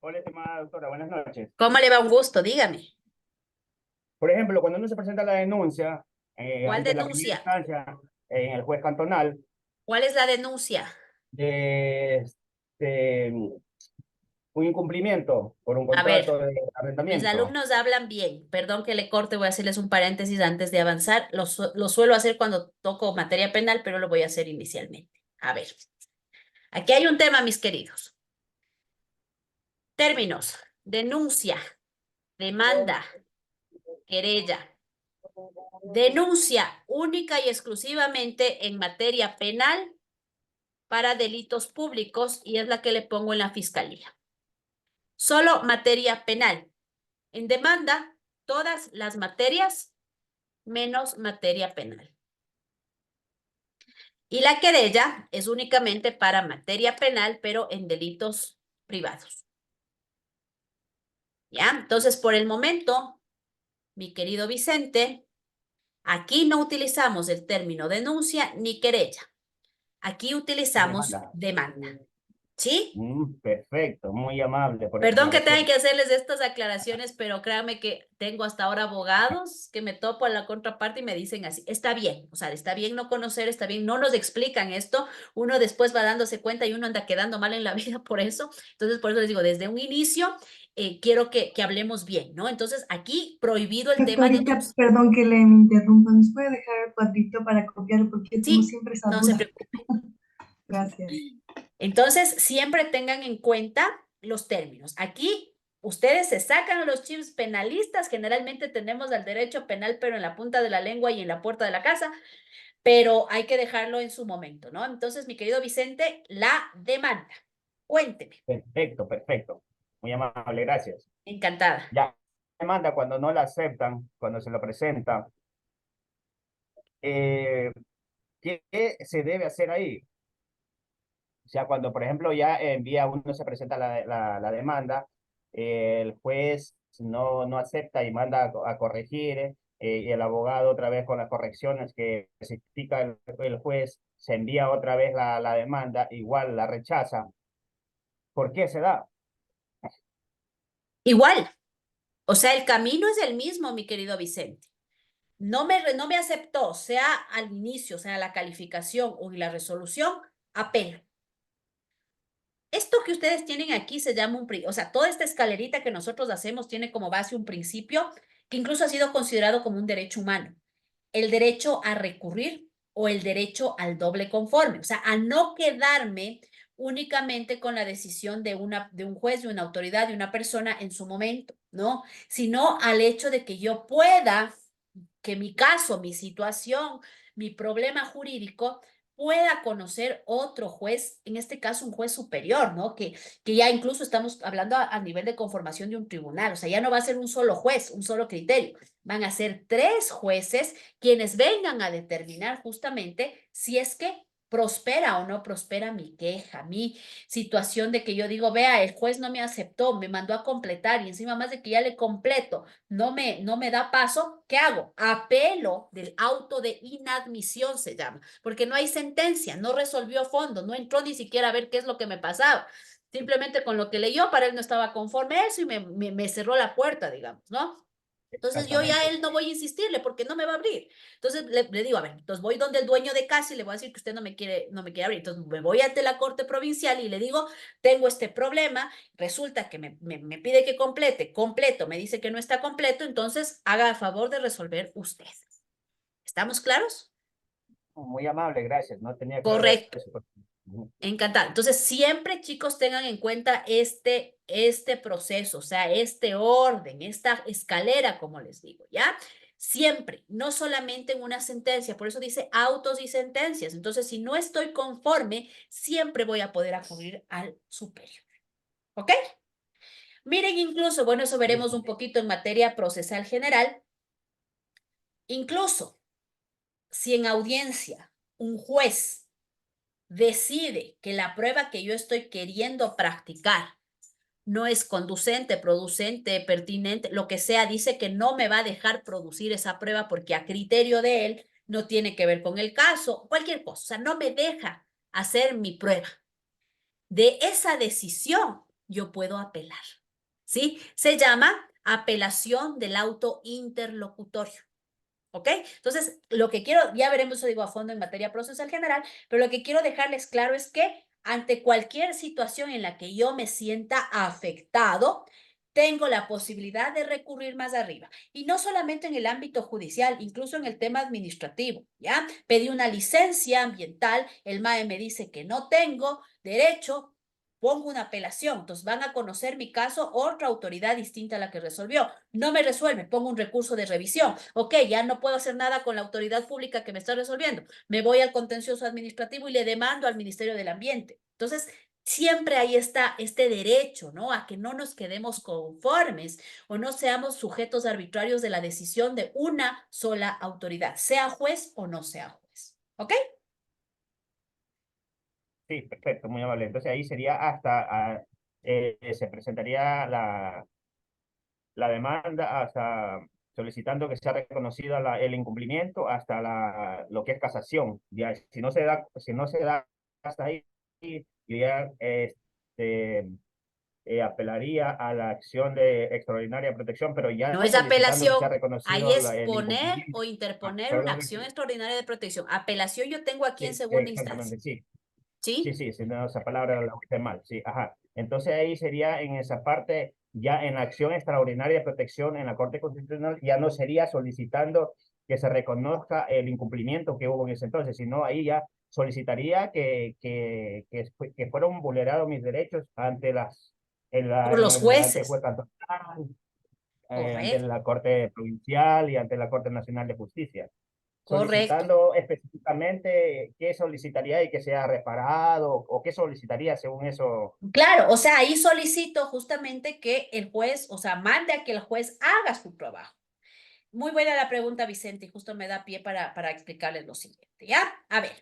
Hola, estimada doctora, buenas noches. ¿cómo le va? Un gusto? Dígame. Por ejemplo, cuando uno se presenta la denuncia ¿Cuál ante la primera denuncia? instancia en el juez cantonal ¿Cuál es la denuncia? de, de un incumplimiento por un A ver. contrato de Mis arrendamiento, alumnos hablan bien. Perdón que le corte, voy a hacerles un paréntesis antes de avanzar. Lo suelo hacer cuando toco materia penal, pero lo voy a hacer inicialmente. A ver, aquí hay un tema, mis queridos. Términos: denuncia, demanda, querella. Denuncia única y exclusivamente en materia penal para delitos públicos y es la que le pongo en la fiscalía. Solo materia penal. En demanda, todas las materias menos materia penal. Y la querella es únicamente para materia penal, pero en delitos privados. ¿Ya? Entonces, por el momento, mi querido Vicente, aquí no utilizamos el término denuncia ni querella. Aquí utilizamos Demanda. demanda. ¿Sí? Perfecto, muy amable por esa Perdón que tenga aclaración. que hacerles estas aclaraciones, pero créanme que tengo hasta ahora abogados que me topo a la contraparte y me dicen así, está bien, o sea, está bien no conocer, está bien, no nos explican esto, uno después va dándose cuenta y uno anda quedando mal en la vida por eso. Entonces, por eso les digo, desde un inicio, quiero que hablemos bien, ¿no? Entonces, aquí prohibido el tema de Doctorita, perdón que le interrumpa. ¿Nos puede dejar el cuadrito para copiar? Porque tengo sí, siempre esa no se duda. preocupe. Gracias. Entonces, siempre tengan en cuenta los términos. Aquí ustedes se sacan los chips penalistas, generalmente tenemos al derecho penal, pero en la punta de la lengua y en la puerta de la casa, pero hay que dejarlo en su momento, ¿no? Entonces, mi querido Vicente, la demanda. Cuénteme. Perfecto, perfecto. Muy amable, gracias. Encantada. Ya, demanda cuando no la aceptan, cuando se lo presenta, eh, ¿qué se debe hacer ahí? O sea, cuando, por ejemplo, ya envía uno, se presenta la demanda, el juez no acepta y manda a corregir, y el abogado otra vez con las correcciones que especifica el juez, se envía otra vez la demanda, igual la rechaza. ¿Por qué se da? Igual, o sea, el camino es el mismo, mi querido Vicente. No me aceptó, sea al inicio, sea la calificación o la resolución, apelo. Esto que ustedes tienen aquí se llama o sea, toda esta escalerita que nosotros hacemos tiene como base un principio que incluso ha sido considerado como un derecho humano, el derecho a recurrir o el derecho al doble conforme, o sea, a no quedarme únicamente con la decisión de un juez, de una autoridad, de una persona en su momento, ¿no? Sino al hecho de que yo pueda, que mi caso, mi situación, mi problema jurídico pueda conocer otro juez, en este caso un juez superior, ¿no? Que ya incluso estamos hablando a nivel de conformación de un tribunal, o sea, ya no va a ser un solo juez, un solo criterio, van a ser 3 jueces quienes vengan a determinar justamente si es que prospera o no prospera mi queja, mi situación de que yo digo, vea, el juez no me aceptó, me mandó a completar y encima más de que ya le completo, no me da paso, ¿qué hago? Apelo del auto de inadmisión se llama, porque no hay sentencia, no resolvió fondo, no entró ni siquiera a ver qué es lo que me pasaba. Simplemente con lo que leyó, para él no estaba conforme a eso y me cerró la puerta, digamos, ¿no? Entonces yo ya a Exactamente. él no voy a insistirle porque no me va a abrir. Entonces le digo, a ver, entonces voy donde el dueño de casa y le voy a decir que usted no me quiere abrir. Entonces me voy ante la corte provincial y le digo, tengo este problema, resulta que me pide que completo, me dice que no está completo, entonces haga a favor de resolver usted. ¿Estamos claros? Muy amable, gracias. No tenía claro Correcto. eso. Encantado. Entonces, siempre, chicos, tengan en cuenta este proceso, o sea, este orden, esta escalera, como les digo, ¿ya? Siempre, no solamente en una sentencia, por eso dice autos y sentencias. Entonces, si no estoy conforme, siempre voy a poder acudir al superior. ¿Ok? Miren, incluso, bueno, eso veremos un poquito en materia procesal general. Incluso, si en audiencia un juez decide que la prueba que yo estoy queriendo practicar no es conducente, producente, pertinente, lo que sea, dice que no me va a dejar producir esa prueba porque a criterio de él no tiene que ver con el caso, cualquier cosa, o sea, no me deja hacer mi prueba. De esa decisión yo puedo apelar, ¿sí? Se llama apelación del auto interlocutorio. ¿Ok? Entonces, lo que quiero, ya veremos eso digo a fondo en materia procesal general, pero lo que quiero dejarles claro es que ante cualquier situación en la que yo me sienta afectado, tengo la posibilidad de recurrir más arriba. Y no solamente en el ámbito judicial, incluso en el tema administrativo, ¿ya? Pedí una licencia ambiental, el MAE me dice que no tengo derecho, pongo una apelación, entonces van a conocer mi caso otra autoridad distinta a la que resolvió. No me resuelve, pongo un recurso de revisión. Ok, ya no puedo hacer nada con la autoridad pública que me está resolviendo. Me voy al contencioso administrativo y le demando al Ministerio del Ambiente. Entonces, siempre ahí está este derecho, ¿no? A que no nos quedemos conformes o no seamos sujetos arbitrarios de la decisión de una sola autoridad, sea juez o no sea juez. ¿Ok? Sí, perfecto, muy amable. Entonces ahí sería hasta, se presentaría la demanda hasta solicitando que sea reconocido el incumplimiento hasta lo que es casación. Ya, si no se da hasta ahí, yo ya apelaría a la acción de extraordinaria protección, pero ya No es solicitando que sea apelación, ahí reconocido es el poner incumplimiento. o interponer una Perdón, acción extraordinaria de protección. Apelación yo tengo aquí en sí, segunda instancia, exactamente, sí. Sí, ¿sí? sí, si no, esa palabra la usé mal, sí, ajá. Entonces ahí sería en esa parte, ya en la acción extraordinaria de protección en la Corte Constitucional, ya no sería solicitando que se reconozca el incumplimiento que hubo en ese entonces, sino ahí ya solicitaría que fueron vulnerados mis derechos ante Por los ante el jueces, juez cantonal, ante correcto, la Corte Provincial y ante la Corte Nacional de Justicia correcto. solicitando específicamente qué solicitaría y que sea reparado o qué solicitaría según eso. Claro, o sea, ahí solicito justamente que el juez, o sea, mande a que el juez haga su trabajo. Muy buena la pregunta, Vicente, y justo me da pie para explicarles lo siguiente, ¿ya? A ver,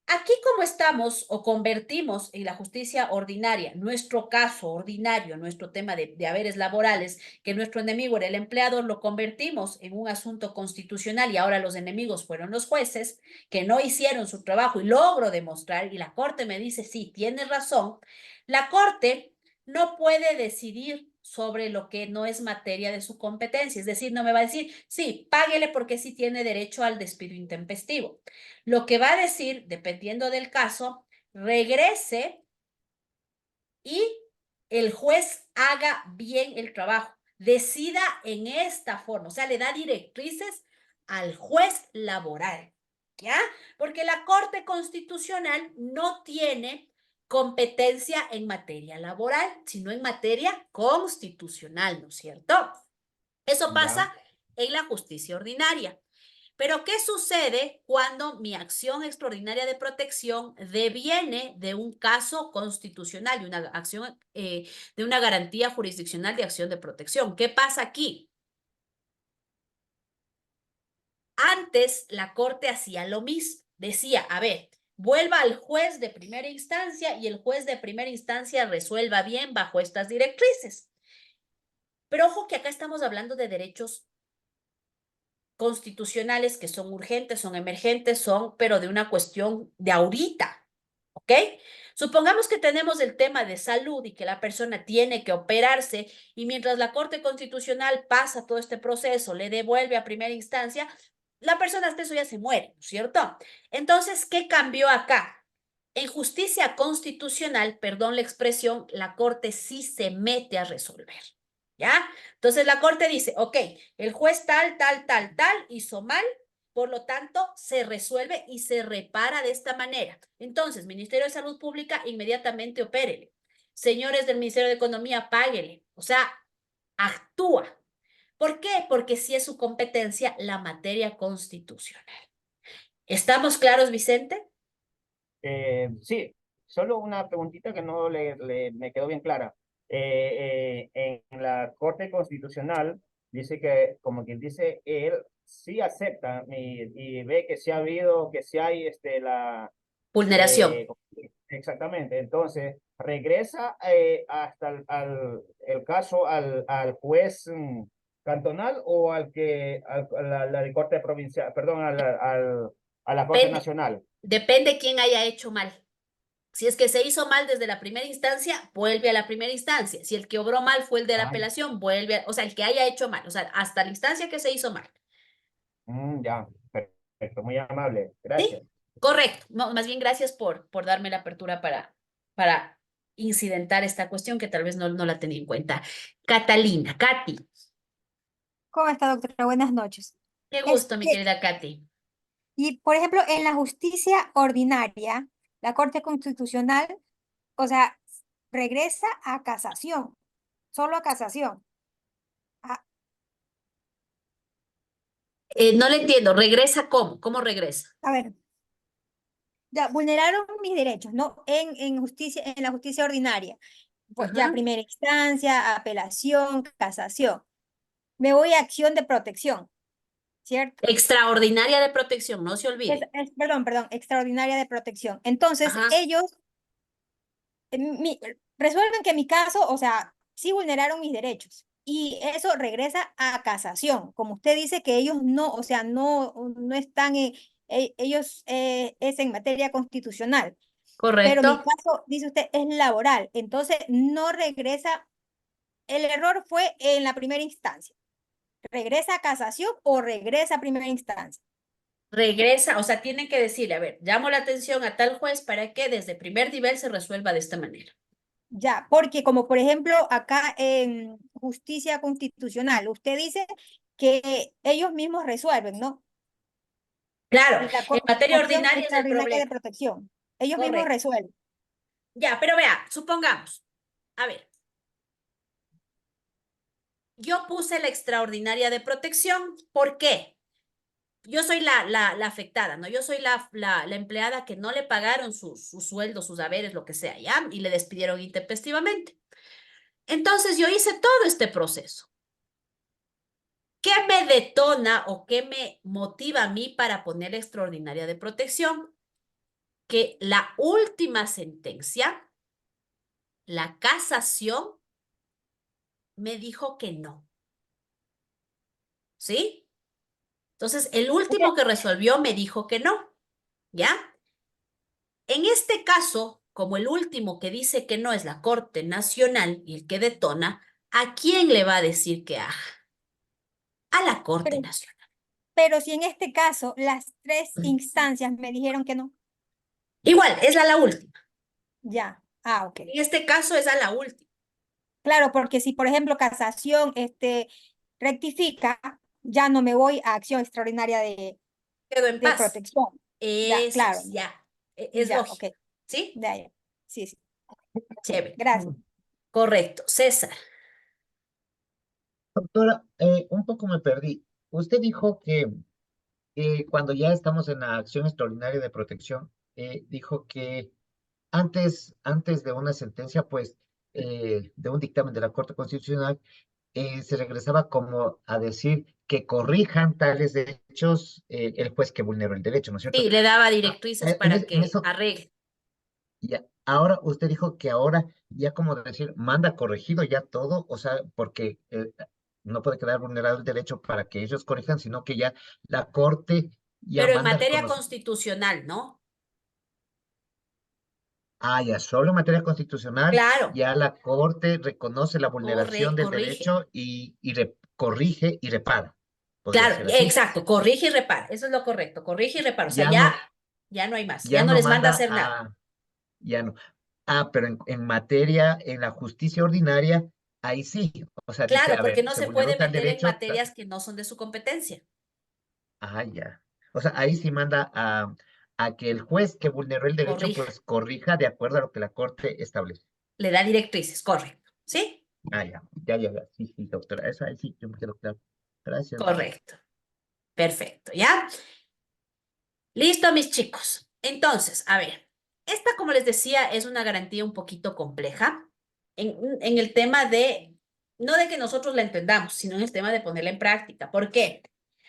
aquí como estamos o convertimos en la justicia ordinaria, nuestro caso ordinario, nuestro tema de haberes laborales, que nuestro enemigo era el empleador, lo convertimos en un asunto constitucional y ahora los enemigos fueron los jueces que no hicieron su trabajo y logro demostrar, y la Corte me dice, sí, tienes razón, la Corte no puede decidir sobre lo que no es materia de su competencia, es decir, no me va a decir, sí, páguele porque sí tiene derecho al despido intempestivo. Lo que va a decir, dependiendo del caso, regrese y el juez haga bien el trabajo, decida en esta forma, o sea, le da directrices al juez laboral, ¿ya? Porque la Corte Constitucional no tiene competencia en materia laboral, sino en materia constitucional, ¿no es cierto? Eso Ya, pasa en la justicia ordinaria. Pero, ¿qué sucede cuando mi acción extraordinaria de protección deviene de un caso constitucional, de una acción, de una garantía jurisdiccional de acción de protección? ¿Qué pasa aquí? Antes la Corte hacía lo mismo. Decía, a ver, vuelva al juez de primera instancia y el juez de primera instancia resuelva bien bajo estas directrices. Pero ojo que acá estamos hablando de derechos constitucionales que son urgentes, son emergentes, pero de una cuestión de ahorita, ¿ok? Supongamos que tenemos el tema de salud y que la persona tiene que operarse y mientras la Corte Constitucional pasa todo este proceso, le devuelve a primera instancia, la persona hasta eso ya se muere, ¿no es cierto? Entonces, ¿qué cambió acá? En justicia constitucional, perdón la expresión, la Corte sí se mete a resolver. ¿Ya? Entonces la Corte dice, ok, el juez tal hizo mal, por lo tanto se resuelve y se repara de esta manera. Entonces, Ministerio de Salud Pública, inmediatamente opérele. Señores del Ministerio de Economía, páguele. O sea, actúa. ¿Por qué? Porque sí es su competencia la materia constitucional. ¿Estamos claros, Vicente? sí, solo una preguntita que no me quedó bien clara. En la Corte Constitucional dice que, como quien dice, él sí acepta y ve que sí ha habido, que sí hay Vulneración. Eh, exactamente, entonces regresa hasta el caso al juez cantonal o a la de corte provincial, perdón, a la corte Depende, nacional. depende quién haya hecho mal. Si es que se hizo mal desde la primera instancia, vuelve a la primera instancia. Si el que obró mal fue el de la Ay, apelación, o sea, el que haya hecho mal, o sea, hasta la instancia que se hizo mal. ya, perfecto, muy amable, gracias. ¿Sí? Correcto. No, más bien gracias por darme la apertura para incidentar esta cuestión que tal vez no la tenía en cuenta. Catalina, Katy, ¿Cómo está, doctora? Buenas noches. qué gusto, mi Este, querida Katy. y por ejemplo, en la justicia ordinaria, la Corte Constitucional, o sea, regresa a casación, solo a casación. Ah, No le entiendo, ¿regresa cómo? ¿Cómo regresa? a ver, ya vulneraron mis derechos, ¿no? En la justicia ordinaria. Pues ya Ajá. primera instancia, apelación, casación. Me voy a acción de protección, ¿cierto? Extraordinaria de protección, no se olvide. Perdón, extraordinaria de protección. Entonces, Ajá. ellos resuelven que mi caso, o sea, sí vulneraron mis derechos. y eso regresa a casación. Como usted dice que ellos no, o sea, no están, ellos es en materia constitucional, pero mi ¿Correcto? caso, dice usted, es laboral, entonces no regresa, el error fue en la primera instancia. ¿Regresa a casación o regresa a primera instancia? Regresa, o sea, tienen que decirle, a ver, llamo la atención a tal juez para que desde primer nivel se resuelva de esta manera. Ya, porque como por ejemplo acá en justicia constitucional, usted dice que ellos mismos resuelven, ¿no? Claro, La en materia acción ordinaria es el extraordinaria de problema. protección. Ellos mismos Correcto. resuelven. Ya, pero vea, supongamos, a ver, yo puse la extraordinaria de protección, ¿por qué? Yo soy la afectada, ¿no? Yo soy la empleada que no le pagaron su sueldo, sus haberes, lo que sea, ¿ya? Y le despidieron intempestivamente. Entonces yo hice todo este proceso. ¿Qué me detona o qué me motiva a mí para poner la extraordinaria de protección? Que la última sentencia, la casación, me dijo que no. ¿Sí? Entonces, el Ok, último que resolvió me dijo que no. ¿Ya? En este caso, como el último que dice que no es la Corte Nacional y el que detona, ¿a quién le va a decir que haga? A la Corte pero, Nacional. pero si en este caso las tres instancias me dijeron que no, Igual, es a la última. ya. Ah, ok. En este caso es a la última. Claro, porque si por ejemplo casación rectifica, ya no me voy a acción extraordinaria Quedó en de paz. protección. Ya, Eso claro, es, ya. Es ya, ok. lógico. ¿Sí? Ya, ya. Sí, sí. Chévere. Gracias. Correcto. César. Doctora, un poco me perdí. Usted dijo que cuando ya estamos en la acción extraordinaria de protección, dijo que antes de una sentencia, pues, de un dictamen de la Corte Constitucional, se regresaba como a decir que corrijan tales hechos el juez que vulneró el derecho, ¿no es cierto? Sí, le daba Ah, directrices para en que eso, arregle. ya, ahora usted dijo que ahora ya como decir, manda corregido ya todo, o sea, porque no puede quedar vulnerado el derecho para que ellos corrijan, sino que ya la Corte ya Pero en manda materia reconocer. constitucional, ¿no? Ah, ya, solo en materia constitucional, Claro, ya la Corte reconoce la vulneración del corrige. derecho y corrige y repara. Podría Claro, ser así. exacto, corrige y repara. Eso es lo correcto, corrige y repara. O sea, Ya no, ya no hay más, ya ya no no les manda a manda hacer nada. a, ya no. Ah, pero en materia, en la justicia ordinaria, ahí sí. O sea, dice, Claro, a porque ver, no se se vulneró puede tal meter en derecho. materias que no son de su competencia. Ah, ya. O sea, ahí sí manda a que el juez que vulneró el derecho, Corrija, pues corrija de acuerdo a lo que la Corte establece. le da directrices, correcto. ¿Sí? Ah, ya, ya. Sí, sí, doctora. Eso ahí sí, yo me quedo claro. Gracias. Correcto. Perfecto, ¿ya? Listo, mis chicos. Entonces, a ver, esta, como les decía, es una garantía un poquito compleja en el tema de, no de que nosotros la entendamos, sino en el tema de ponerla en práctica. ¿Por qué?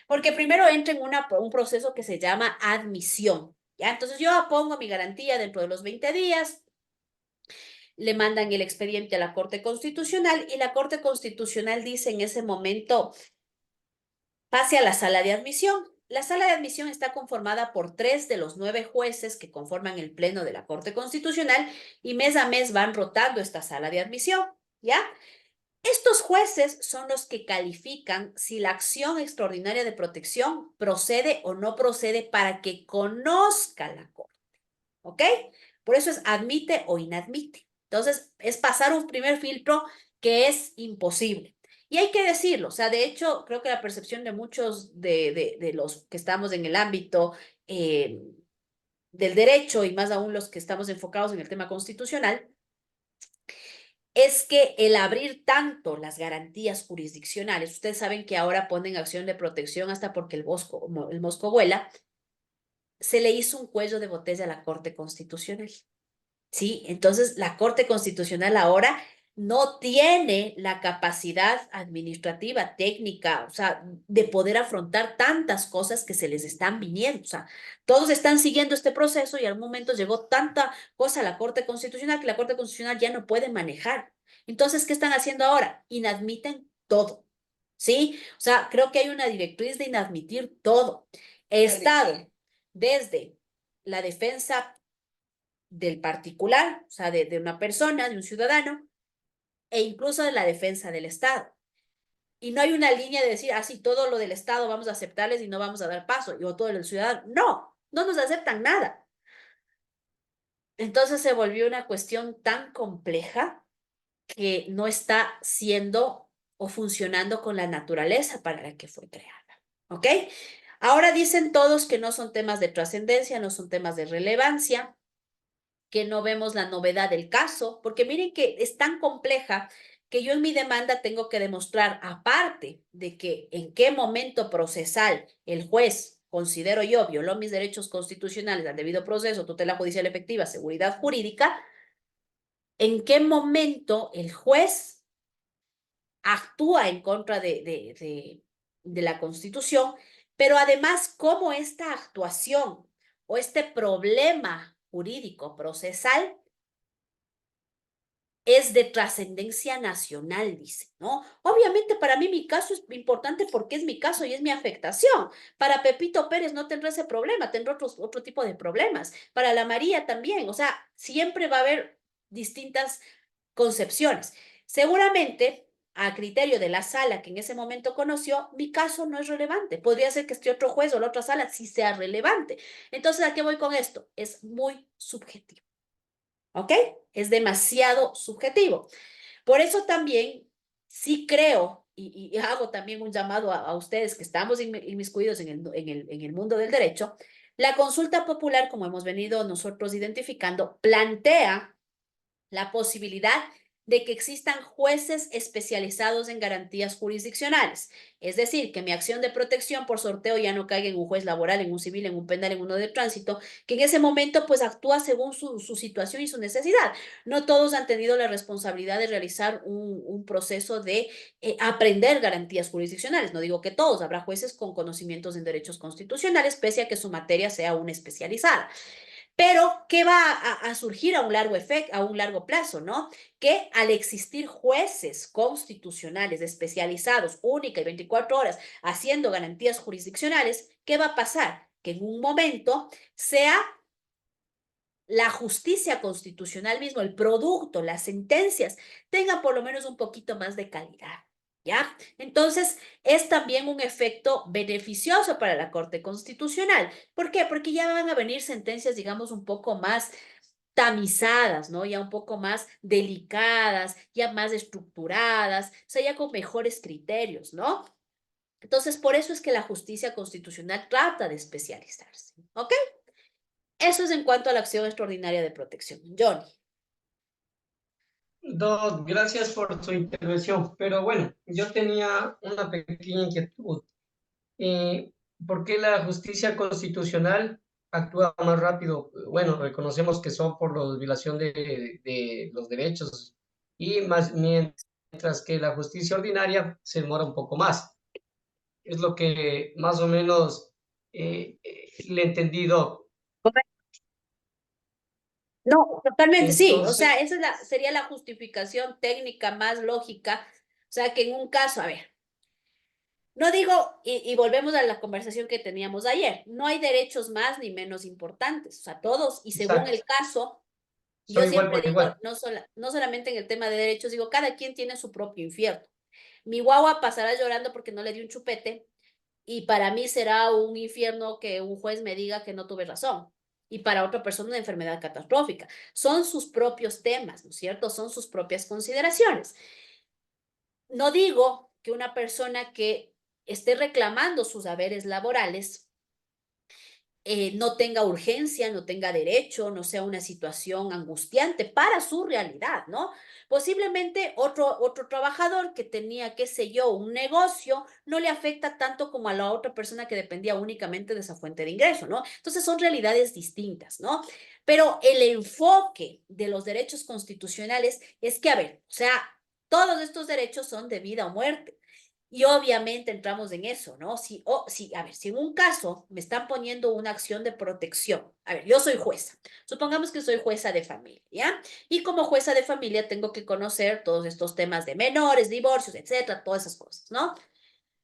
Porque primero entra en un proceso que se llama admisión, ¿ya? Entonces yo pongo mi garantía dentro de los 20 días, le mandan el expediente a la Corte Constitucional y la Corte Constitucional dice en ese momento, pase a la sala de admisión. La sala de admisión está conformada por 3 de los 9 jueces que conforman el Pleno de la Corte Constitucional y mes a mes van rotando esta sala de admisión, ¿ya? Estos jueces son los que califican si la acción extraordinaria de protección procede o no procede para que conozca la Corte, ¿ok? Por eso es admite o inadmite. Entonces, es pasar un primer filtro que es imposible. Y hay que decirlo, o sea, de hecho, creo que la percepción de muchos de los que estamos en el ámbito del derecho y más aún los que estamos enfocados en el tema constitucional, es que el abrir tanto las garantías jurisdiccionales, ustedes saben que ahora ponen acción de protección hasta porque el mosco vuela, se le hizo un cuello de botella a la Corte Constitucional. ¿Sí? Entonces, la Corte Constitucional ahora no tiene la capacidad administrativa, técnica, o sea, de poder afrontar tantas cosas que se les están viniendo. O sea, todos están siguiendo este proceso y al momento llegó tanta cosa a la Corte Constitucional que la Corte Constitucional ya no puede manejar. Entonces, ¿qué están haciendo ahora? Inadmiten todo, ¿sí? O sea, creo que hay una directriz de inadmitir todo. Estado, desde la defensa del particular, o sea, de una persona, de un ciudadano, e incluso de la defensa del Estado. Y no hay una línea de decir, así todo lo del Estado vamos a aceptarles y no vamos a dar paso, o todo lo del ciudadano. No, no nos aceptan nada. Entonces se volvió una cuestión tan compleja que no está siendo o funcionando con la naturaleza para la que fue creada. ¿Ok? Ahora dicen todos que no son temas de trascendencia, no son temas de relevancia, que no vemos la novedad del caso, porque miren que es tan compleja que yo en mi demanda tengo que demostrar, aparte de que en qué momento procesal el juez, considero yo, violó mis derechos constitucionales al debido proceso, tutela judicial efectiva, seguridad jurídica, en qué momento el juez actúa en contra de la Constitución, pero además cómo esta actuación o este problema jurídico procesal es de trascendencia nacional, dice, ¿no? Obviamente para mí mi caso es importante porque es mi caso y es mi afectación. Para Pepito Pérez no tendrá ese problema, tendrá otro tipo de problemas. Para la María también, o sea, siempre va a haber distintas concepciones. Seguramente, a criterio de la sala que en ese momento conoció, mi caso no es relevante. Podría ser que este otro juez o la otra sala sí sea relevante. Entonces, ¿a qué voy con esto? Es muy subjetivo. ¿Ok? Es demasiado subjetivo. Por eso también sí creo y hago también un llamado a ustedes que estamos inmiscuidos en el mundo del derecho. La consulta popular, como hemos venido nosotros identificando, plantea la posibilidad de que existan jueces especializados en garantías jurisdiccionales. Es decir, que mi acción de protección por sorteo ya no caiga en un juez laboral, en un civil, en un penal, en uno de tránsito, que en ese momento pues actúa según su situación y su necesidad. No todos han tenido la responsabilidad de realizar un proceso de aprender garantías jurisdiccionales. No digo que todos, habrá jueces con conocimientos en derechos constitucionales, pese a que su materia sea una especializada. Pero, ¿qué va a surgir a un largo efecto, a un largo plazo, no? Que al existir jueces constitucionales especializados, única y 24 horas, haciendo garantías jurisdiccionales, ¿qué va a pasar? Que en un momento sea la justicia constitucional mismo, el producto, las sentencias, tengan por lo menos un poquito más de calidad. ¿Ya? Entonces, es también un efecto beneficioso para la Corte Constitucional. ¿Por qué? Porque ya van a venir sentencias, digamos, un poco más tamizadas, ¿no? Ya un poco más delicadas, ya más estructuradas, o sea, ya con mejores criterios, ¿no? Entonces, por eso es que la justicia constitucional trata de especializarse, ¿ok? Eso es en cuanto a la acción extraordinaria de protección. Johnny. Doc, gracias por su intervención, pero bueno, yo tenía una pequeña inquietud. Eh, ¿Por qué la justicia constitucional actúa más rápido? Bueno, reconocemos que son por la violación de los derechos y más mientras que la justicia ordinaria se demora un poco más. Es lo que más o menos le he entendido. No, totalmente, sí. O Entonces, sea, esa es sería la justificación técnica más lógica. O sea, que en un caso, a ver, no digo, y volvemos a la conversación que teníamos ayer, no hay derechos más ni menos importantes. O sea, todos, y según exacto, el caso, yo son igual siempre por digo, igual. no solamente en el tema de derechos, digo, cada quien tiene su propio infierno. Mi guagua pasará llorando porque no le di un chupete, y para mí será un infierno que un juez me diga que no tuve razón. Y para otra persona una enfermedad catastrófica. Son sus propios temas, ¿no es cierto? Son sus propias consideraciones. No digo que una persona que esté reclamando sus haberes laborales no tenga urgencia, no tenga derecho, no sea una situación angustiante para su realidad, ¿no? Posiblemente otro trabajador que tenía, qué sé yo, un negocio, no le afecta tanto como a la otra persona que dependía únicamente de esa fuente de ingreso, ¿no? Entonces son realidades distintas, ¿no? Pero el enfoque de los derechos constitucionales es que, a ver, o sea, todos estos derechos son de vida o muerte. Y obviamente entramos en eso, ¿no? A ver, si en un caso me están poniendo una acción de protección, a ver, yo soy jueza, supongamos que soy jueza de familia, ¿ya? Y como jueza de familia tengo que conocer todos estos temas de menores, divorcios, etcétera, todas esas cosas, ¿no?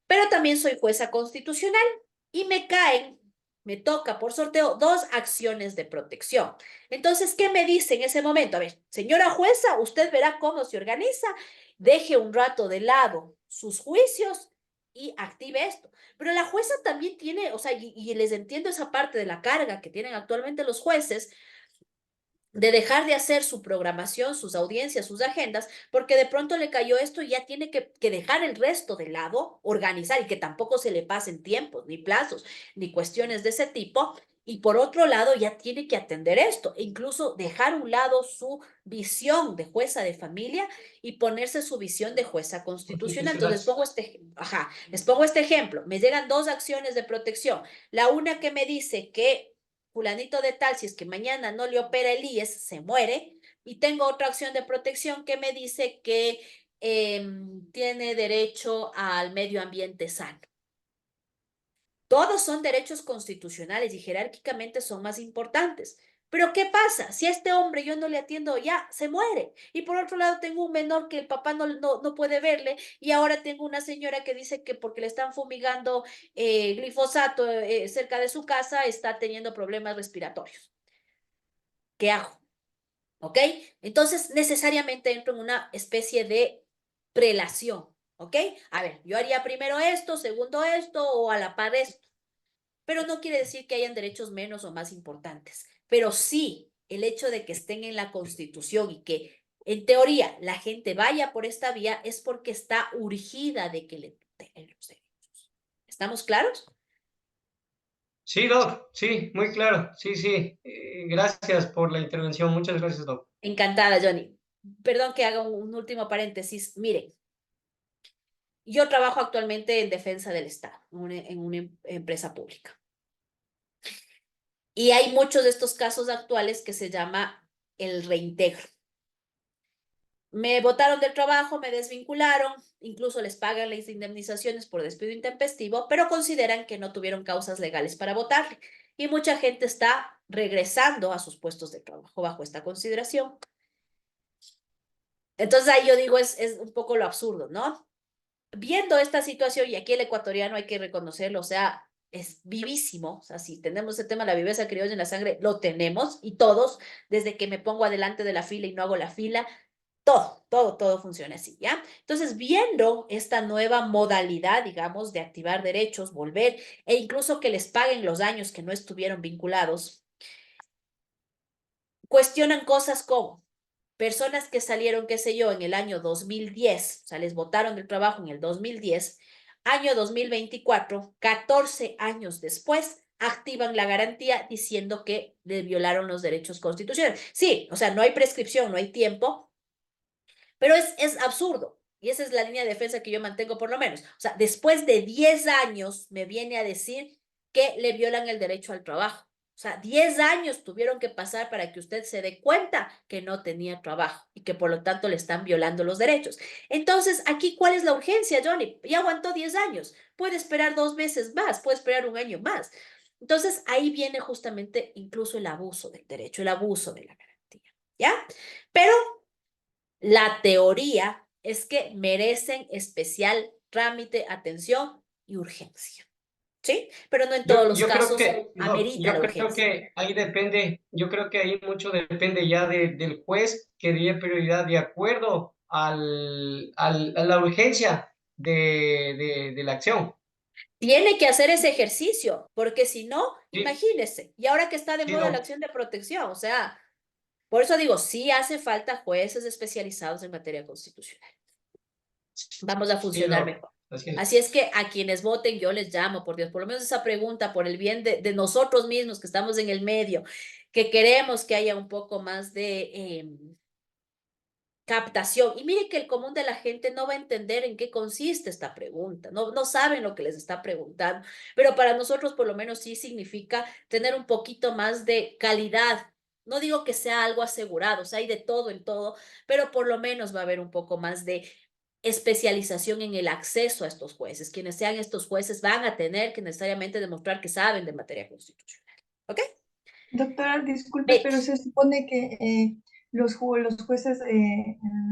Pero también soy jueza constitucional y me toca por sorteo 2 acciones de protección. Entonces, ¿qué me dice en ese momento? A ver, señora jueza, usted verá cómo se organiza, deje un rato de lado sus juicios y active esto. Pero la jueza también tiene, o sea, y les entiendo esa parte de la carga que tienen actualmente los jueces, de dejar de hacer su programación, sus audiencias, sus agendas, porque de pronto le cayó esto y ya tiene que dejar el resto de lado, organizar y que tampoco se le pasen tiempos, ni plazos, ni cuestiones de ese tipo. Y por otro lado, ya tiene que atender esto, e incluso dejar a un lado su visión de jueza de familia y ponerse su visión de jueza constitucional. Entonces, les pongo este ejemplo. Me llegan 2 acciones de protección. La una que me dice que fulanito de tal, si es que mañana no le opera el IES, se muere. Y tengo otra acción de protección que me dice que tiene derecho al medio ambiente sano. Todos son derechos constitucionales y jerárquicamente son más importantes. Pero ¿qué pasa? Si a este hombre yo no le atiendo ya, se muere. Y por otro lado tengo un menor que el papá no puede verle y ahora tengo una señora que dice que porque le están fumigando glifosato cerca de su casa está teniendo problemas respiratorios. ¿Qué hago? ¿Ok? Entonces necesariamente entro en una especie de prelación. ¿Ok? A ver, yo haría primero esto, segundo esto o a la par esto, pero no quiere decir que hayan derechos menos o más importantes. Pero sí, el hecho de que estén en la Constitución y que en teoría la gente vaya por esta vía es porque está urgida de que le den los derechos. ¿Estamos claros? Sí, Doc, sí, muy claro. Sí, sí. Gracias por la intervención. Muchas gracias, Doc. Encantada, Johnny. Perdón que haga un último paréntesis. Miren, yo trabajo actualmente en defensa del Estado, en una empresa pública. Y hay muchos de estos casos actuales que se llama el reintegro. Me botaron del trabajo, me desvincularon, incluso les pagan las indemnizaciones por despido intempestivo, pero consideran que no tuvieron causas legales para votarle. Y mucha gente está regresando a sus puestos de trabajo bajo esta consideración. Entonces ahí yo digo, es un poco lo absurdo, ¿no? Viendo esta situación, y aquí el ecuatoriano hay que reconocerlo, o sea, es vivísimo, o sea, si tenemos el tema de la viveza criolla en la sangre, lo tenemos, y todos, desde que me pongo adelante de la fila y no hago la fila, todo funciona así, ¿ya? Entonces, viendo esta nueva modalidad, digamos, de activar derechos, volver, e incluso que les paguen los años que no estuvieron vinculados, cuestionan cosas como personas que salieron, qué sé yo, en el año 2010, o sea, les botaron del trabajo en el 2010, año 2024, 14 años después, activan la garantía diciendo que le violaron los derechos constitucionales. Sí, o sea, no hay prescripción, no hay tiempo, pero es absurdo. Y esa es la línea de defensa que yo mantengo por lo menos. O sea, después de 10 años me viene a decir que le violan el derecho al trabajo. O sea, 10 años tuvieron que pasar para que usted se dé cuenta que no tenía trabajo y que por lo tanto le están violando los derechos. Entonces, aquí, ¿cuál es la urgencia, Johnny? Ya aguantó 10 años. Puede esperar 2 meses más, puede esperar un año más. Entonces, ahí viene justamente incluso el abuso del derecho, el abuso de la garantía. ¿Ya? Pero la teoría es que merecen especial trámite, atención y urgencia, ¿sí? Pero no en todos los Yo creo casos que, no, amerita yo la creo urgencia. que ahí depende, yo creo que ahí mucho depende ya del juez que dé prioridad de acuerdo a la urgencia de la acción. Tiene que hacer ese ejercicio, porque si no, Sí, imagínese, y ahora que está de sí, moda la Doc. acción de protección, o sea, por eso digo, sí hace falta jueces especializados en materia constitucional. Vamos a Sí, funcionar Doc. mejor. Así Así es. es que a quienes voten yo les llamo, por Dios, por lo menos esa pregunta, por el bien de nosotros mismos que estamos en el medio, que queremos que haya un poco más de captación. Y mire que el común de la gente no va a entender en qué consiste esta pregunta, no saben lo que les está preguntando, pero para nosotros por lo menos sí significa tener un poquito más de calidad. No digo que sea algo asegurado, o sea, hay de todo en todo, pero por lo menos va a haber un poco más de especialización en el acceso a estos jueces. Quienes sean estos jueces van a tener que necesariamente demostrar que saben de materia constitucional. ¿Ok? Doctora, disculpe, Betty. pero se supone que los jueces,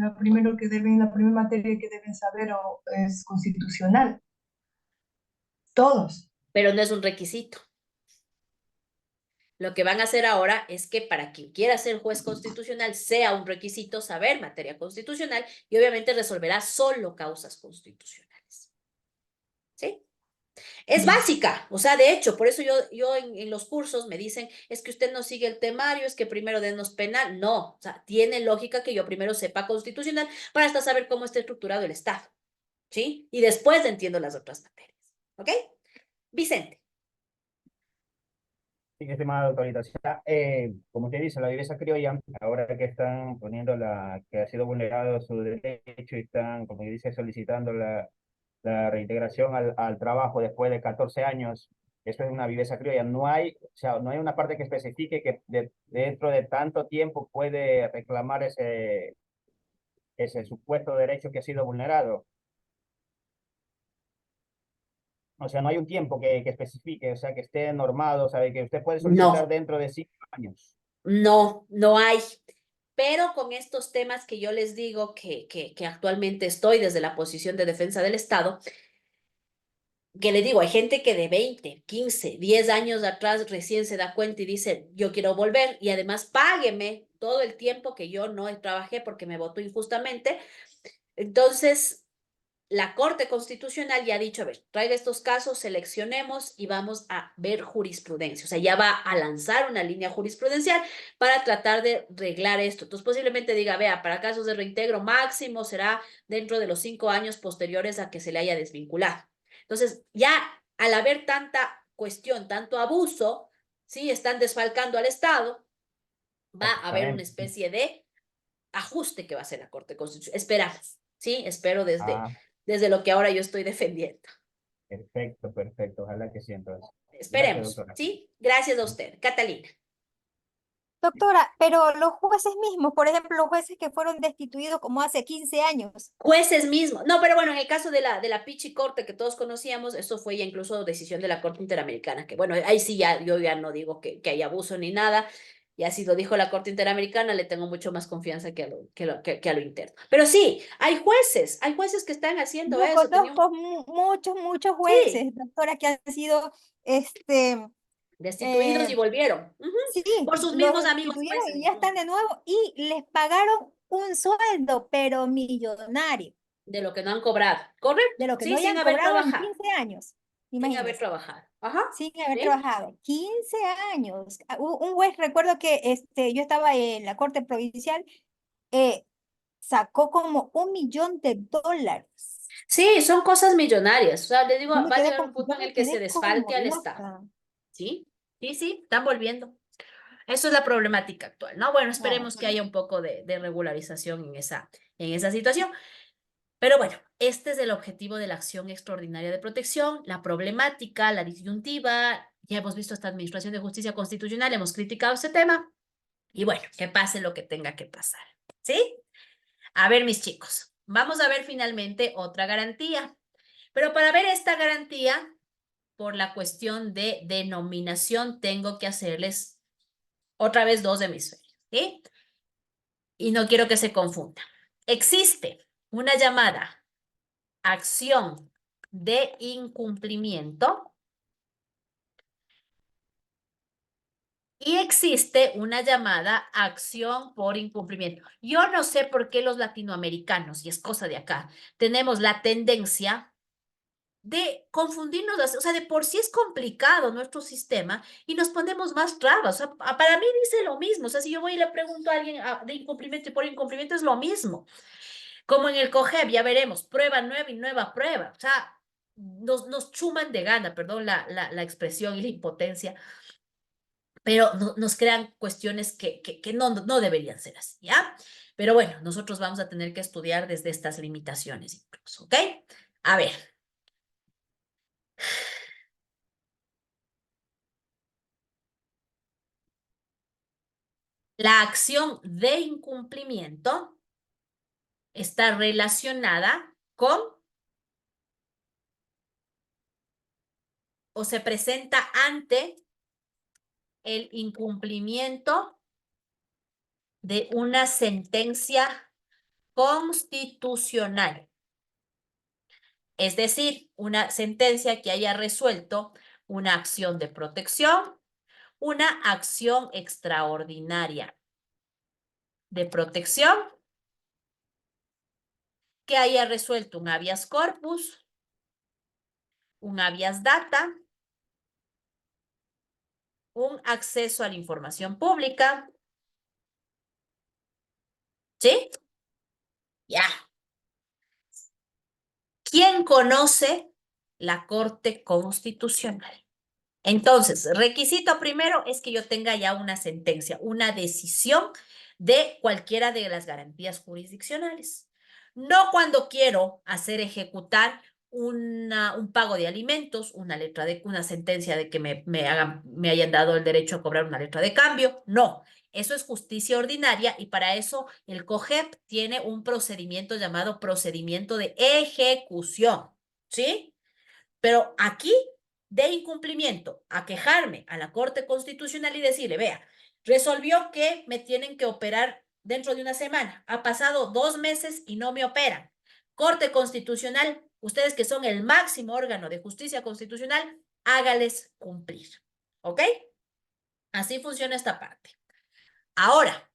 lo primero que deben, la primera materia que deben saber es constitucional. Todos. Pero no es un requisito. Lo que van a hacer ahora es que para quien quiera ser juez constitucional sea un requisito saber materia constitucional y obviamente resolverá solo causas constitucionales. ¿Sí? Es básica, o sea, de hecho, por eso yo en los cursos me dicen, es que usted no sigue el temario, es que primero denos penal. No, o sea, tiene lógica que yo primero sepa constitucional para hasta saber cómo está estructurado el Estado, ¿sí? Y después entiendo las otras materias, ¿ok? Vicente. Sí, estimada doctorita, o sea, como usted dice, la viveza criolla, ahora que están poniendo que ha sido vulnerado su derecho y están, como dice, solicitando la reintegración al trabajo después de 14 años, eso es una viveza criolla. No hay, o sea, no hay una parte que especifique que dentro de tanto tiempo puede reclamar ese supuesto derecho que ha sido vulnerado. O sea, no hay un tiempo que especifique, o sea, que esté normado, o sea, que usted puede solicitar No, dentro de 5 años. no hay. Pero con estos temas que yo les digo que actualmente estoy desde la posición de defensa del Estado, que le digo, hay gente que de 20, 15, 10 años atrás recién se da cuenta y dice, yo quiero volver y además págueme todo el tiempo que yo no trabajé porque me votó injustamente. Entonces, la Corte Constitucional ya ha dicho, a ver, traiga estos casos, seleccionemos y vamos a ver jurisprudencia. O sea, ya va a lanzar una línea jurisprudencial para tratar de arreglar esto. Entonces, posiblemente diga, vea, para casos de reintegro máximo será dentro de los 5 años posteriores a que se le haya desvinculado. Entonces, ya al haber tanta cuestión, tanto abuso, sí, están desfalcando al Estado, va a haber una Exactamente. especie de ajuste que va a hacer la Corte Constitucional. Esperamos, ¿sí? Espero desde lo que ahora yo estoy defendiendo. Perfecto, perfecto. Ojalá que sí, entonces. Gracias, Esperemos, doctora. ¿sí? Gracias a usted. Catalina. Doctora, pero los jueces mismos, por ejemplo, los jueces que fueron destituidos como hace 15 años. Jueces mismos. No, pero bueno, en el caso de la Pichi Corte que todos conocíamos, eso fue ya incluso decisión de la Corte Interamericana, que bueno, ahí sí ya, yo ya no digo que hay abuso ni nada, y así lo dijo la Corte Interamericana, le tengo mucho más confianza que a lo interno. Pero sí, hay jueces que están haciendo Yo eso. conozco muchos Sí, jueces, doctora, que han sido, este, destituidos y eh, volvieron. sí, Por sus los mismos amigos destituyeron jueces y ya incluso. están de nuevo y les pagaron un sueldo, pero millonario, De lo que no han cobrado. ¿Correcto? de lo que no Sí, sin hayan haber cobrado en trabajado. 15 años, Sin haber imagínense, trabajado. Ajá. sin haber ¿Sí? trabajado. 15 años. Un juez, recuerdo que yo estaba en la Corte Provincial, eh, sacó como $1 millón. Sí, son cosas millonarias. O sea, le digo, Yo me va a quedé llegar un punto yo en me el que se quedé desfalte como al Estado. loca. ¿Sí? Sí, sí, están volviendo. Eso es la problemática actual, ¿no? Bueno, Ah, esperemos que haya un poco de regularización en esa situación. Pero bueno, este es el objetivo de la acción extraordinaria de protección, la problemática, la disyuntiva. Ya hemos visto esta Administración de Justicia Constitucional, hemos criticado ese tema. Y bueno, que pase lo que tenga que pasar. ¿Sí? A ver, mis chicos, vamos a ver finalmente otra garantía. Pero para ver esta garantía, por la cuestión de denominación, tengo que hacerles otra vez dos hemisferios, ¿sí? Y no quiero que se confunda. Existe una llamada acción de incumplimiento y existe una llamada acción por incumplimiento. Yo no sé por qué los latinoamericanos, y es cosa de acá, tenemos la tendencia de confundirnos, o sea, de por sí es complicado nuestro sistema y nos ponemos más trabas. O sea, para mí dice lo mismo. O sea, si yo voy y le pregunto a alguien de incumplimiento y por incumplimiento es lo mismo. Como en el COGEB, ya veremos, prueba nueva y nueva prueba. O sea, nos chuman de gana, perdón la expresión y la impotencia, pero nos crean cuestiones que no deberían ser así, ¿ya? Pero bueno, nosotros vamos a tener que estudiar desde estas limitaciones incluso, ¿ok? A ver. La acción de incumplimiento está relacionada con o se presenta ante el incumplimiento de una sentencia constitucional. Es decir, una sentencia que haya resuelto una acción de protección, una acción extraordinaria de protección, que haya resuelto un habeas corpus, un habeas data, un acceso a la información pública. ¿Sí? Ya. ¿Quién conoce la Corte Constitucional? Entonces, requisito primero es que yo tenga ya una sentencia, una decisión de cualquiera de las garantías jurisdiccionales. No cuando quiero hacer ejecutar un pago de alimentos, una sentencia de que me hayan dado el derecho a cobrar una letra de cambio. No, eso es justicia ordinaria y para eso el COGEP tiene un procedimiento llamado procedimiento de ejecución, ¿sí? Pero aquí, de incumplimiento, a quejarme a la Corte Constitucional y decirle, vea, resolvió que me tienen que operar dentro de una semana. Ha pasado 2 meses y no me operan. Corte Constitucional, ustedes que son el máximo órgano de justicia constitucional, hágales cumplir. ¿Ok? Así funciona esta parte. Ahora,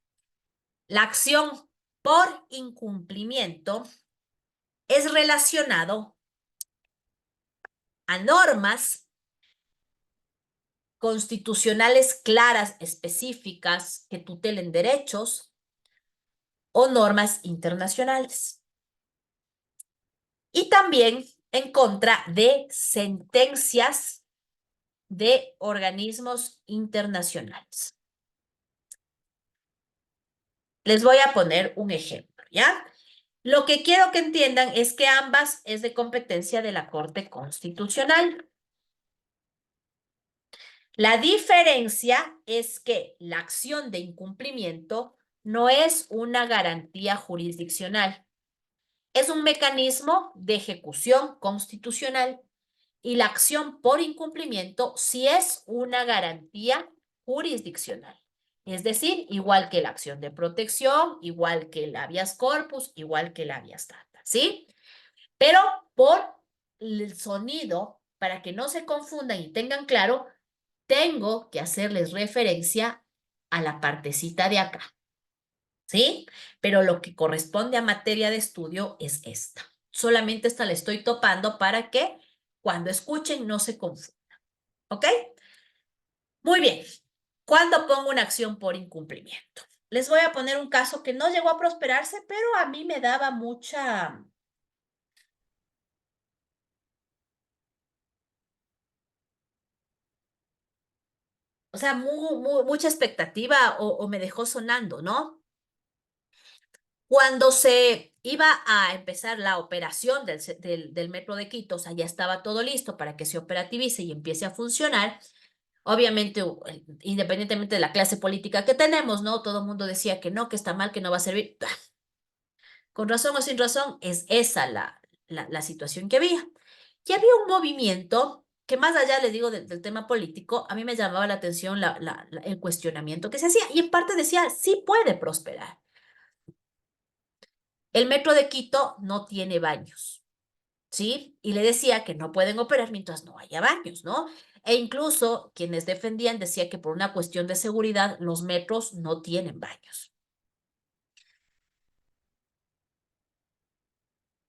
la acción por incumplimiento es relacionado a normas constitucionales claras, específicas, que tutelen derechos o normas internacionales. Y también en contra de sentencias de organismos internacionales. Les voy a poner un ejemplo, ¿ya? Lo que quiero que entiendan es que ambas es de competencia de la Corte Constitucional. La diferencia es que la acción de incumplimiento no es una garantía jurisdiccional, es un mecanismo de ejecución constitucional y la acción por incumplimiento sí es una garantía jurisdiccional. Es decir, igual que la acción de protección, igual que el habeas corpus, igual que el habeas data, ¿sí? Pero por el sonido, para que no se confundan y tengan claro, tengo que hacerles referencia a la partecita de acá, ¿sí? Pero lo que corresponde a materia de estudio es esta. Solamente esta la estoy topando para que cuando escuchen no se confundan, ¿ok? Muy bien. ¿Cuándo pongo una acción por incumplimiento? Les voy a poner un caso que no llegó a prosperarse, pero a mí me daba mucha... O sea, mucha expectativa o me dejó sonando, ¿no? Cuando se iba a empezar la operación del Metro de Quito, o sea, ya estaba todo listo para que se operativice y empiece a funcionar. Obviamente, independientemente de la clase política que tenemos, ¿no? Todo el mundo decía que no, que está mal, que no va a servir. Con razón o sin razón, es esa la situación que había. Y había un movimiento que más allá, les digo, del tema político, a mí me llamaba la atención el cuestionamiento que se hacía y en parte decía, sí puede prosperar. El Metro de Quito no tiene baños, ¿sí? Y le decía que no pueden operar mientras no haya baños, ¿no? E incluso quienes defendían decía que por una cuestión de seguridad los metros no tienen baños.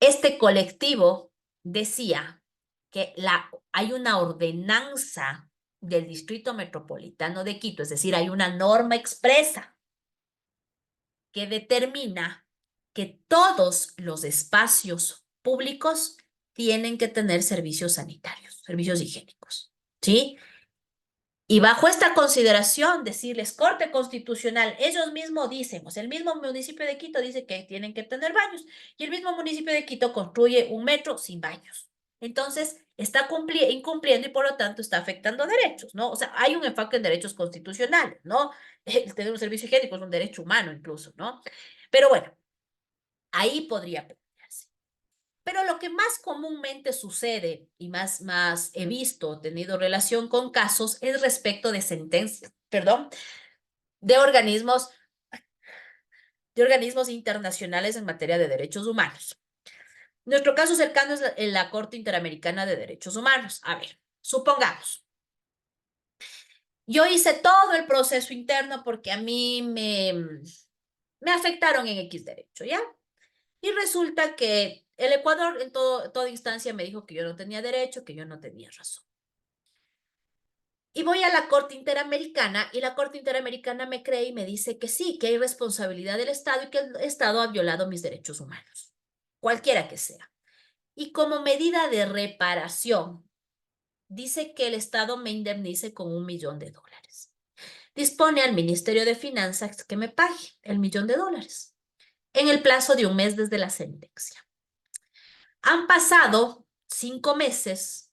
Este colectivo decía que hay una ordenanza del Distrito Metropolitano de Quito, es decir, hay una norma expresa que determina que todos los espacios públicos tienen que tener servicios sanitarios, servicios higiénicos, ¿sí? Y bajo esta consideración, decirles, Corte Constitucional, ellos mismos dicen, o sea, el mismo municipio de Quito dice que tienen que tener baños, y el mismo municipio de Quito construye un metro sin baños. Entonces, está incumpliendo y por lo tanto está afectando derechos, ¿no? O sea, hay un enfoque en derechos constitucionales, ¿no? El tener un servicio higiénico es un derecho humano incluso, ¿no? Pero bueno, ahí podría plantearse. Pero lo que más comúnmente sucede y más he visto, tenido relación con casos, es respecto de sentencias, perdón, de organismos internacionales en materia de derechos humanos. Nuestro caso cercano es en la Corte Interamericana de Derechos Humanos. A ver, supongamos, yo hice todo el proceso interno porque a mí me afectaron en X derecho, ¿ya? Y resulta que el Ecuador en toda instancia me dijo que yo no tenía derecho, que yo no tenía razón. Y voy a la Corte Interamericana y la Corte Interamericana me cree y me dice que sí, que hay responsabilidad del Estado y que el Estado ha violado mis derechos humanos, cualquiera que sea. Y como medida de reparación, dice que el Estado me indemnice con $1.000.000. Dispone al Ministerio de Finanzas que me pague $1.000.000 en el plazo de un mes desde la sentencia. Han pasado 5 meses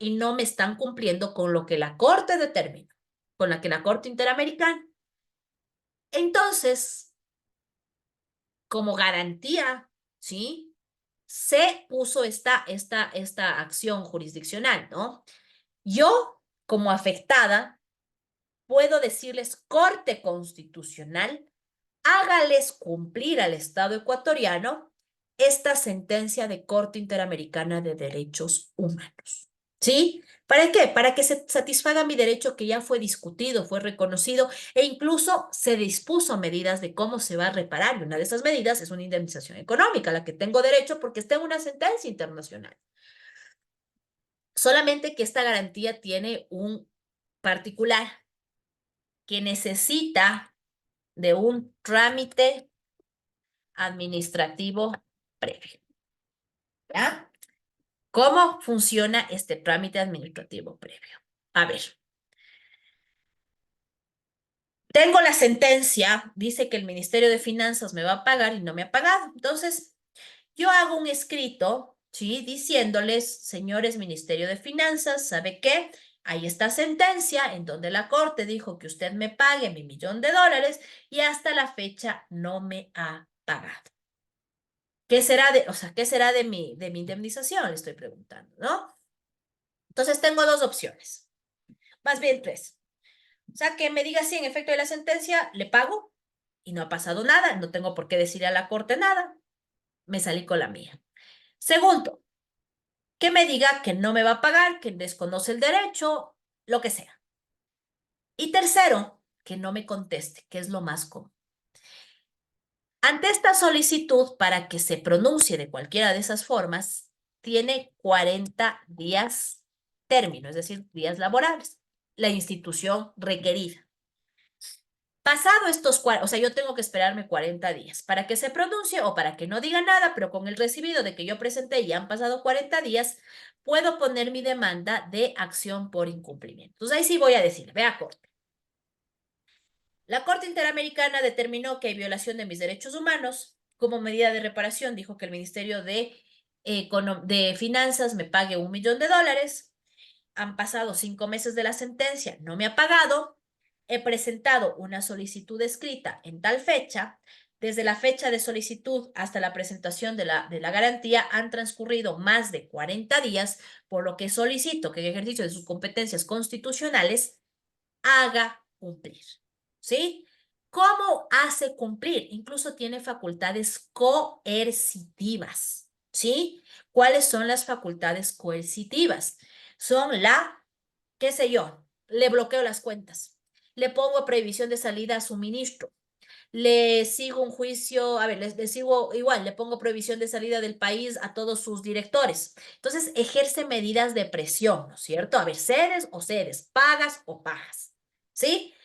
y no me están cumpliendo con lo que la Corte determinó, con la que la Corte Interamericana. Entonces, como garantía, ¿sí? Se puso esta acción jurisdiccional, ¿no? Yo, como afectada, puedo decirles, Corte Constitucional, hágales cumplir al Estado ecuatoriano esta sentencia de Corte Interamericana de Derechos Humanos. ¿Sí? ¿Para qué? Para que se satisfaga mi derecho que ya fue discutido, fue reconocido e incluso se dispuso medidas de cómo se va a reparar. Y una de esas medidas es una indemnización económica, a la que tengo derecho porque está en una sentencia internacional. Solamente que esta garantía tiene un particular que necesita de un trámite administrativo previo. ¿Ya? ¿Cómo funciona este trámite administrativo previo? A ver. Tengo la sentencia, dice que el Ministerio de Finanzas me va a pagar y no me ha pagado. Entonces, yo hago un escrito, ¿sí? Diciéndoles, señores Ministerio de Finanzas, ¿sabe qué? Hay esta sentencia en donde la Corte dijo que usted me pague mi $1.000.000 y hasta la fecha no me ha pagado. ¿Qué será qué será de mi indemnización? Le estoy preguntando, ¿no? Entonces tengo 2 opciones, más bien 3. O sea, que me diga sí, en efecto de la sentencia, le pago y no ha pasado nada, no tengo por qué decirle a la Corte nada, me salí con la mía. Segundo, que me diga que no me va a pagar, que desconoce el derecho, lo que sea. Y tercero, que no me conteste, que es lo más común. Ante esta solicitud, para que se pronuncie de cualquiera de esas formas, tiene 40 días término, es decir, días laborables, la institución requerida. Pasado estos 40, o sea, yo tengo que esperarme 40 días para que se pronuncie o para que no diga nada, pero con el recibido de que yo presenté y han pasado 40 días, puedo poner mi demanda de acción por incumplimiento. Entonces ahí sí voy a decir, vea Corte. La Corte Interamericana determinó que hay violación de mis derechos humanos. Como medida de reparación, dijo que el Ministerio de Finanzas me pague $1.000.000. Han pasado 5 meses de la sentencia, no me ha pagado. He presentado una solicitud escrita en tal fecha. Desde la fecha de solicitud hasta la presentación de la garantía han transcurrido más de 40 días, por lo que solicito que en ejercicio de sus competencias constitucionales haga cumplir. ¿Sí? ¿Cómo hace cumplir? Incluso tiene facultades coercitivas. ¿Sí? ¿Cuáles son las facultades coercitivas? Son qué sé yo, le bloqueo las cuentas, le pongo prohibición de salida a suministro, le sigo un juicio, a ver, le sigo igual, le pongo prohibición de salida del país a todos sus directores. Entonces, ejerce medidas de presión, ¿no es cierto? A ver, cedes o cedes, pagas o pagas, ¿sí?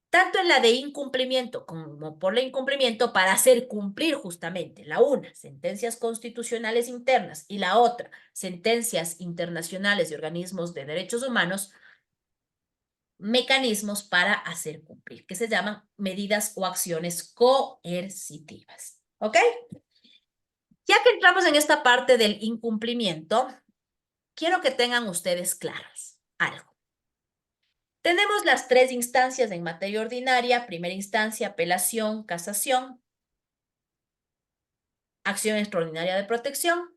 Tanto en la de incumplimiento como por la incumplimiento para hacer cumplir justamente la una, sentencias constitucionales internas y la otra, sentencias internacionales de organismos de derechos humanos, mecanismos para hacer cumplir, que se llaman medidas o acciones coercitivas. ¿Ok? Ya que entramos en esta parte del incumplimiento, quiero que tengan ustedes claros algo. Tenemos las 3 instancias en materia ordinaria: primera instancia, apelación, casación, acción extraordinaria de protección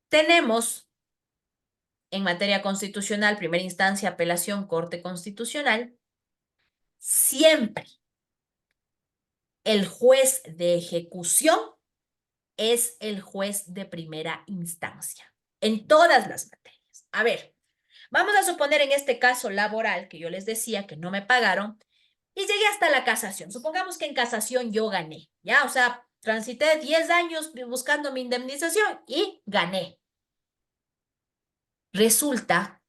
tenemos en materia constitucional, primera instancia, apelación, Corte Constitucional, siempre el juez de ejecución es el juez de primera instancia, en todas las materias. A ver, vamos a suponer en este caso laboral, que yo les decía que no me pagaron, y llegué hasta la casación. Supongamos que en casación yo gané, ¿ya? O sea, transité 10 años buscando mi indemnización y gané. Resulta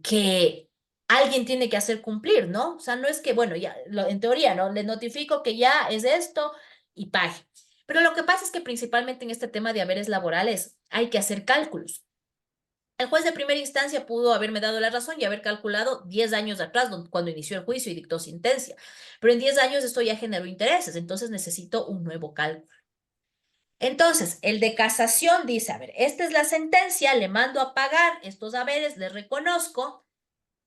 que alguien tiene que hacer cumplir, ¿no? O sea, no es que, bueno, ya, en teoría, ¿no? Le notifico que ya es esto y pague. Pero lo que pasa es que principalmente en este tema de haberes laborales hay que hacer cálculos. El juez de primera instancia pudo haberme dado la razón y haber calculado 10 años atrás, cuando inició el juicio y dictó sentencia. Pero en 10 años esto ya generó intereses, entonces necesito un nuevo cálculo. Entonces, el de casación dice, a ver, esta es la sentencia, le mando a pagar estos haberes, le reconozco.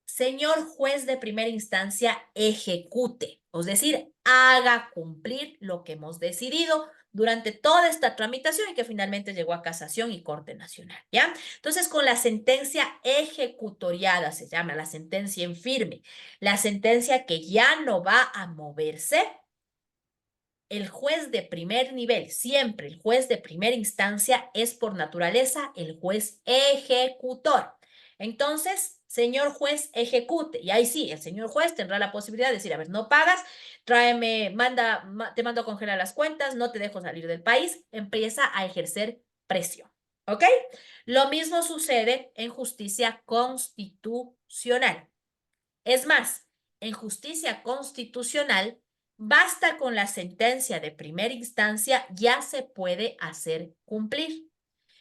Señor juez de primera instancia, ejecute, es decir, haga cumplir lo que hemos decidido durante toda esta tramitación y que finalmente llegó a casación y Corte Nacional, ¿ya? Entonces, con la sentencia ejecutoriada, se llama la sentencia en firme, la sentencia que ya no va a moverse, el juez de primer nivel, siempre el juez de primera instancia es por naturaleza el juez ejecutor. Entonces, señor juez, ejecute. Y ahí sí, el señor juez tendrá la posibilidad de decir, a ver, no pagas, tráeme, te mando a congelar las cuentas, no te dejo salir del país, empieza a ejercer presión. ¿Ok? Lo mismo sucede en justicia constitucional. Es más, en justicia constitucional, basta con la sentencia de primera instancia, ya se puede hacer cumplir.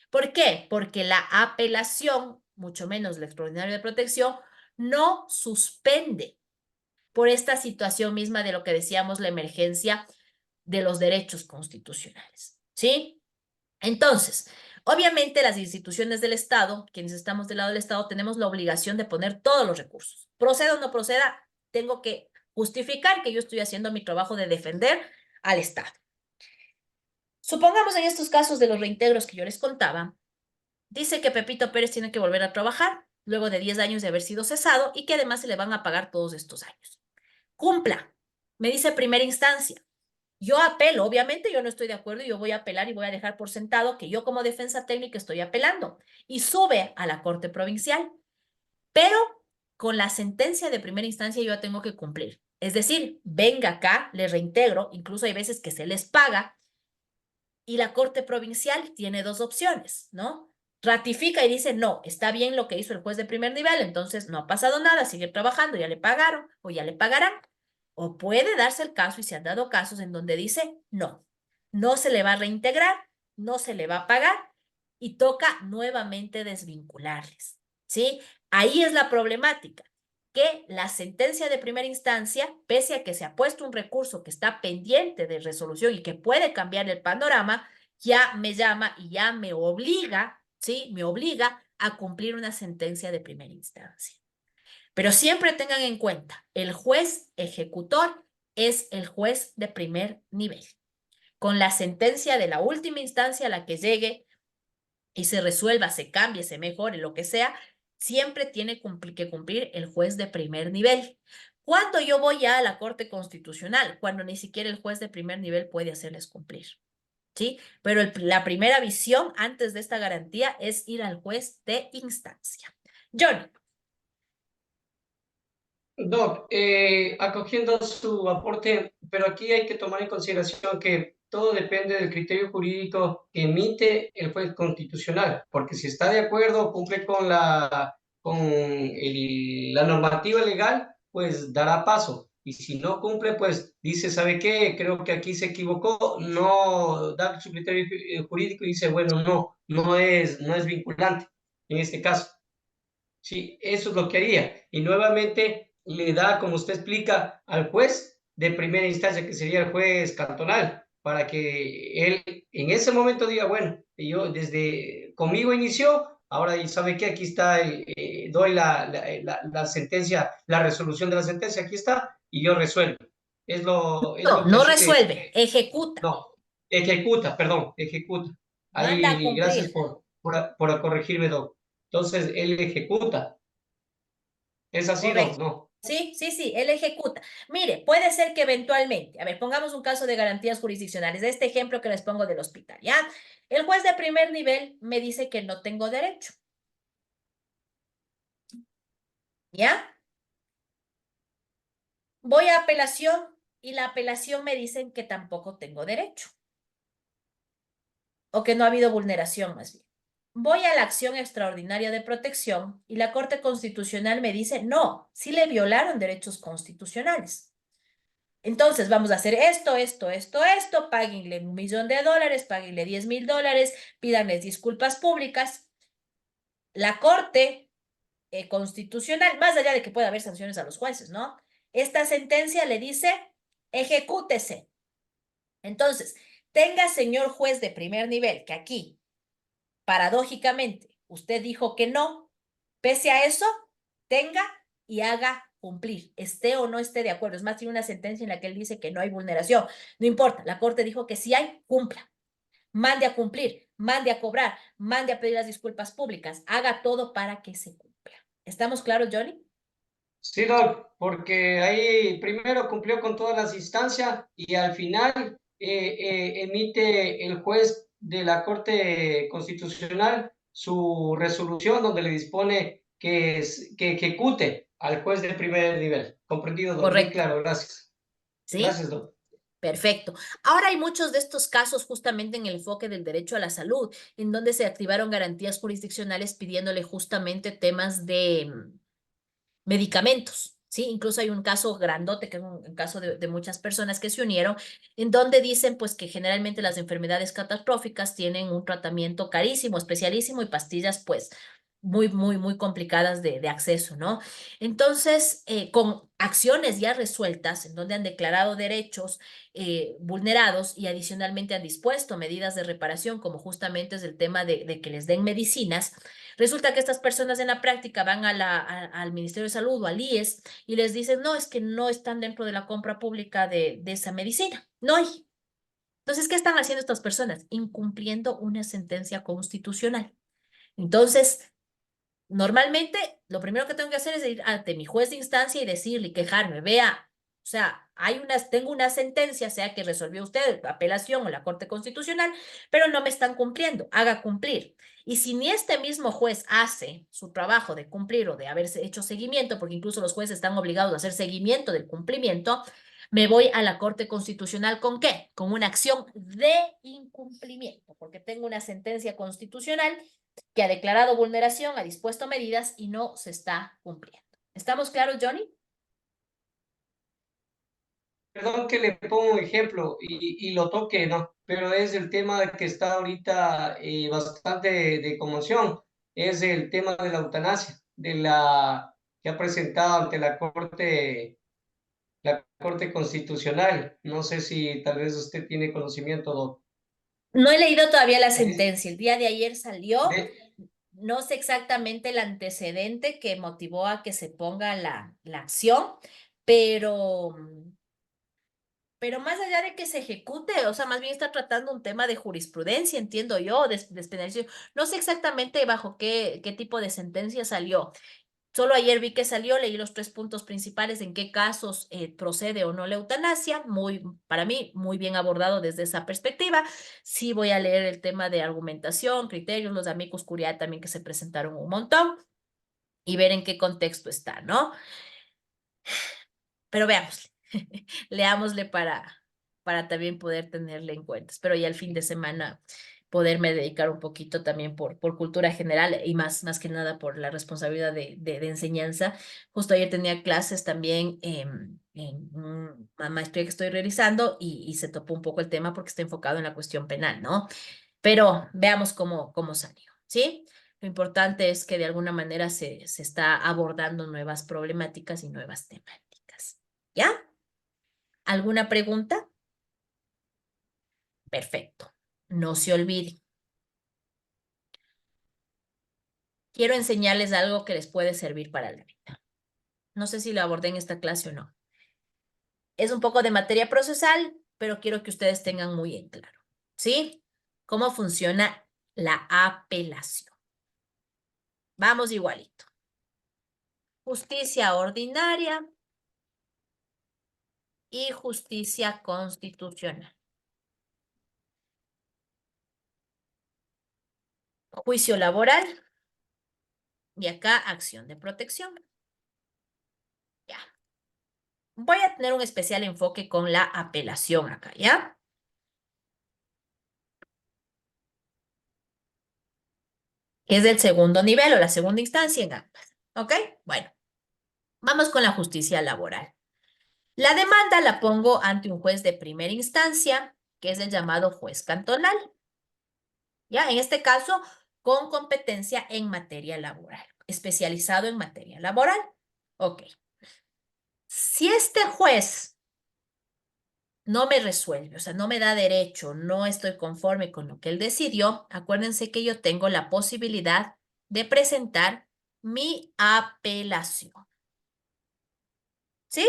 ¿Por qué? Porque la apelación, mucho menos la extraordinaria de protección, no suspende por esta situación misma de lo que decíamos, la emergencia de los derechos constitucionales. ¿Sí? Entonces, obviamente las instituciones del Estado, quienes estamos del lado del Estado, tenemos la obligación de poner todos los recursos. Proceda o no proceda, tengo que justificar que yo estoy haciendo mi trabajo de defender al Estado. Supongamos en estos casos de los reintegros que yo les contaba, dice que Pepito Pérez tiene que volver a trabajar luego de 10 años de haber sido cesado y que además se le van a pagar todos estos años. Cumpla, me dice primera instancia. Yo apelo, obviamente yo no estoy de acuerdo y yo voy a apelar y voy a dejar por sentado que yo como defensa técnica estoy apelando y sube a la Corte Provincial. Pero con la sentencia de primera instancia yo tengo que cumplir. Es decir, venga acá, le reintegro, incluso hay veces que se les paga y la Corte Provincial tiene dos opciones, ¿no? Ratifica y dice, no, está bien lo que hizo el juez de primer nivel, entonces no ha pasado nada, sigue trabajando, ya le pagaron o ya le pagarán. O puede darse el caso, y se han dado casos en donde dice, no, no se le va a reintegrar, no se le va a pagar y toca nuevamente desvincularles, ¿sí? Ahí es la problemática, que la sentencia de primera instancia, pese a que se ha puesto un recurso que está pendiente de resolución y que puede cambiar el panorama, ya me llama y ya me obliga, ¿sí? Me obliga a cumplir una sentencia de primera instancia. Pero siempre tengan en cuenta, el juez ejecutor es el juez de primer nivel. Con la sentencia de la última instancia a la que llegue y se resuelva, se cambie, se mejore, lo que sea, siempre tiene que cumplir el juez de primer nivel. ¿Cuándo yo voy ya a la Corte Constitucional? Cuando ni siquiera el juez de primer nivel puede hacerles cumplir. ¿Sí? Pero la primera visión antes de esta garantía es ir al juez de instancia. John. Doc, acogiendo su aporte, pero aquí hay que tomar en consideración que todo depende del criterio jurídico que emite el juez constitucional, porque si está de acuerdo, cumple con la normativa legal, pues dará paso. Y si no cumple, pues dice, ¿sabe qué? Creo que aquí se equivocó, no da su criterio jurídico y dice, bueno, no es vinculante en este caso. Sí, eso es lo que haría. Y nuevamente le da, como usted explica, al juez de primera instancia, que sería el juez cantonal, para que él en ese momento diga, bueno, yo desde conmigo inició, ahora sabe que aquí está, doy la sentencia, la resolución de la sentencia, aquí está, y yo resuelvo. Es lo No que resuelve, ejecuta. no, ejecuta, perdón, ejecuta. Manda a Ahí, gracias cumplir. por corregirme, Doc. Entonces, él ejecuta. Es así, Doc, Correcto. ¿no? Sí, sí, sí, él ejecuta. Mire, puede ser que eventualmente, a ver, pongamos un caso de garantías jurisdiccionales, de este ejemplo que les pongo del hospital, ¿ya? El juez de primer nivel me dice que no tengo derecho, ¿ya? Voy a apelación y la apelación me dicen que tampoco tengo derecho, o que no ha habido vulneración más bien. Voy a la acción extraordinaria de protección y la Corte Constitucional me dice, no, sí le violaron derechos constitucionales. Entonces vamos a hacer esto, páguenle $1.000.000, páguenle $10.000, pídanles disculpas públicas. La Corte Constitucional, más allá de que pueda haber sanciones a los jueces, ¿no? Esta sentencia le dice, ejecútese. Entonces, tenga, señor juez de primer nivel, que aquí, paradójicamente, usted dijo que no, pese a eso, tenga y haga cumplir, esté o no esté de acuerdo. Es más, tiene una sentencia en la que él dice que no hay vulneración. No importa, la Corte dijo que sí hay, cumpla. Mande a cumplir, mande a cobrar, mande a pedir las disculpas públicas, haga todo para que se cumpla. ¿Estamos claros, Johnny? Sí, Doc, porque ahí primero cumplió con todas las instancias y al final emite el juez de la Corte Constitucional su resolución donde le dispone que ejecute al juez de primer nivel. Comprendido, Doc. Muy Correcto. claro, gracias. ¿Sí? Gracias, Doc. Perfecto. Ahora hay muchos de estos casos justamente en el enfoque del derecho a la salud, en donde se activaron garantías jurisdiccionales pidiéndole justamente temas de medicamentos, ¿sí? Incluso hay un caso grandote, que es un caso de muchas personas que se unieron, en donde dicen pues que generalmente las enfermedades catastróficas tienen un tratamiento carísimo, especialísimo y pastillas pues muy complicadas de acceso, ¿no? Entonces, con acciones ya resueltas, en donde han declarado derechos vulnerados y adicionalmente han dispuesto medidas de reparación, como justamente es el tema de que les den medicinas. Resulta que estas personas en la práctica van al Ministerio de Salud o al IES y les dicen, no, es que no están dentro de la compra pública de esa medicina. No hay. Entonces, ¿qué están haciendo estas personas? Incumpliendo una sentencia constitucional. Entonces, normalmente, lo primero que tengo que hacer es ir ante mi juez de instancia y decirle, quejarme, vea, o sea, tengo una sentencia, sea que resolvió usted, apelación o la Corte Constitucional, pero no me están cumpliendo, haga cumplir. Y si ni este mismo juez hace su trabajo de cumplir o de haberse hecho seguimiento, porque incluso los jueces están obligados a hacer seguimiento del cumplimiento, me voy a la Corte Constitucional ¿con qué? Con una acción de incumplimiento, porque tengo una sentencia constitucional que ha declarado vulneración, ha dispuesto medidas y no se está cumpliendo. ¿Estamos claros, Johnny? Perdón que le pongo un ejemplo y lo toque, ¿no? Pero es el tema que está ahorita bastante de conmoción. Es el tema de la eutanasia, que ha presentado ante la Corte Constitucional. No sé si tal vez usted tiene conocimiento, No he leído todavía la de, sentencia. El día de ayer salió. de- No sé exactamente el antecedente que motivó a que se ponga la acción, pero, pero más allá de que se ejecute, o sea, más bien está tratando un tema de jurisprudencia, entiendo yo, de despenalización. No sé exactamente bajo qué tipo de sentencia salió. Solo ayer vi que salió, leí los 3 puntos principales en qué casos procede o no la eutanasia, para mí, muy bien abordado desde esa perspectiva. Sí voy a leer el tema de argumentación, criterios, los amicus curiae también que se presentaron un montón y ver en qué contexto está, ¿no? Pero veámosle, leámosle para también poder tenerle en cuenta. Espero ya el fin de semana poderme dedicar un poquito también por cultura general y más que nada por la responsabilidad de enseñanza. Justo ayer tenía clases también en una maestría que estoy realizando y se topó un poco el tema porque está enfocado en la cuestión penal, ¿no? Pero veamos cómo salió, ¿sí? Lo importante es que de alguna manera se está abordando nuevas problemáticas y nuevas temáticas. ¿Ya? ¿Alguna pregunta? Perfecto. No se olvide. Quiero enseñarles algo que les puede servir para la vida. No sé si lo abordé en esta clase o no. Es un poco de materia procesal, pero quiero que ustedes tengan muy en claro. ¿Sí? cómo funciona la apelación. Vamos igualito. Justicia ordinaria y justicia constitucional. Juicio laboral y acá acción de protección. Ya. Voy a tener un especial enfoque con la apelación acá, ¿ya? Que es del segundo nivel o la segunda instancia en ambas. ¿Ok? Bueno, vamos con la justicia laboral. La demanda la pongo ante un juez de primera instancia, que es el llamado juez cantonal. ¿Ya? En este caso, con competencia en materia laboral, especializado en materia laboral. Ok. Si este juez no me resuelve, o sea, no me da derecho, no estoy conforme con lo que él decidió, acuérdense que yo tengo la posibilidad de presentar mi apelación. ¿Sí?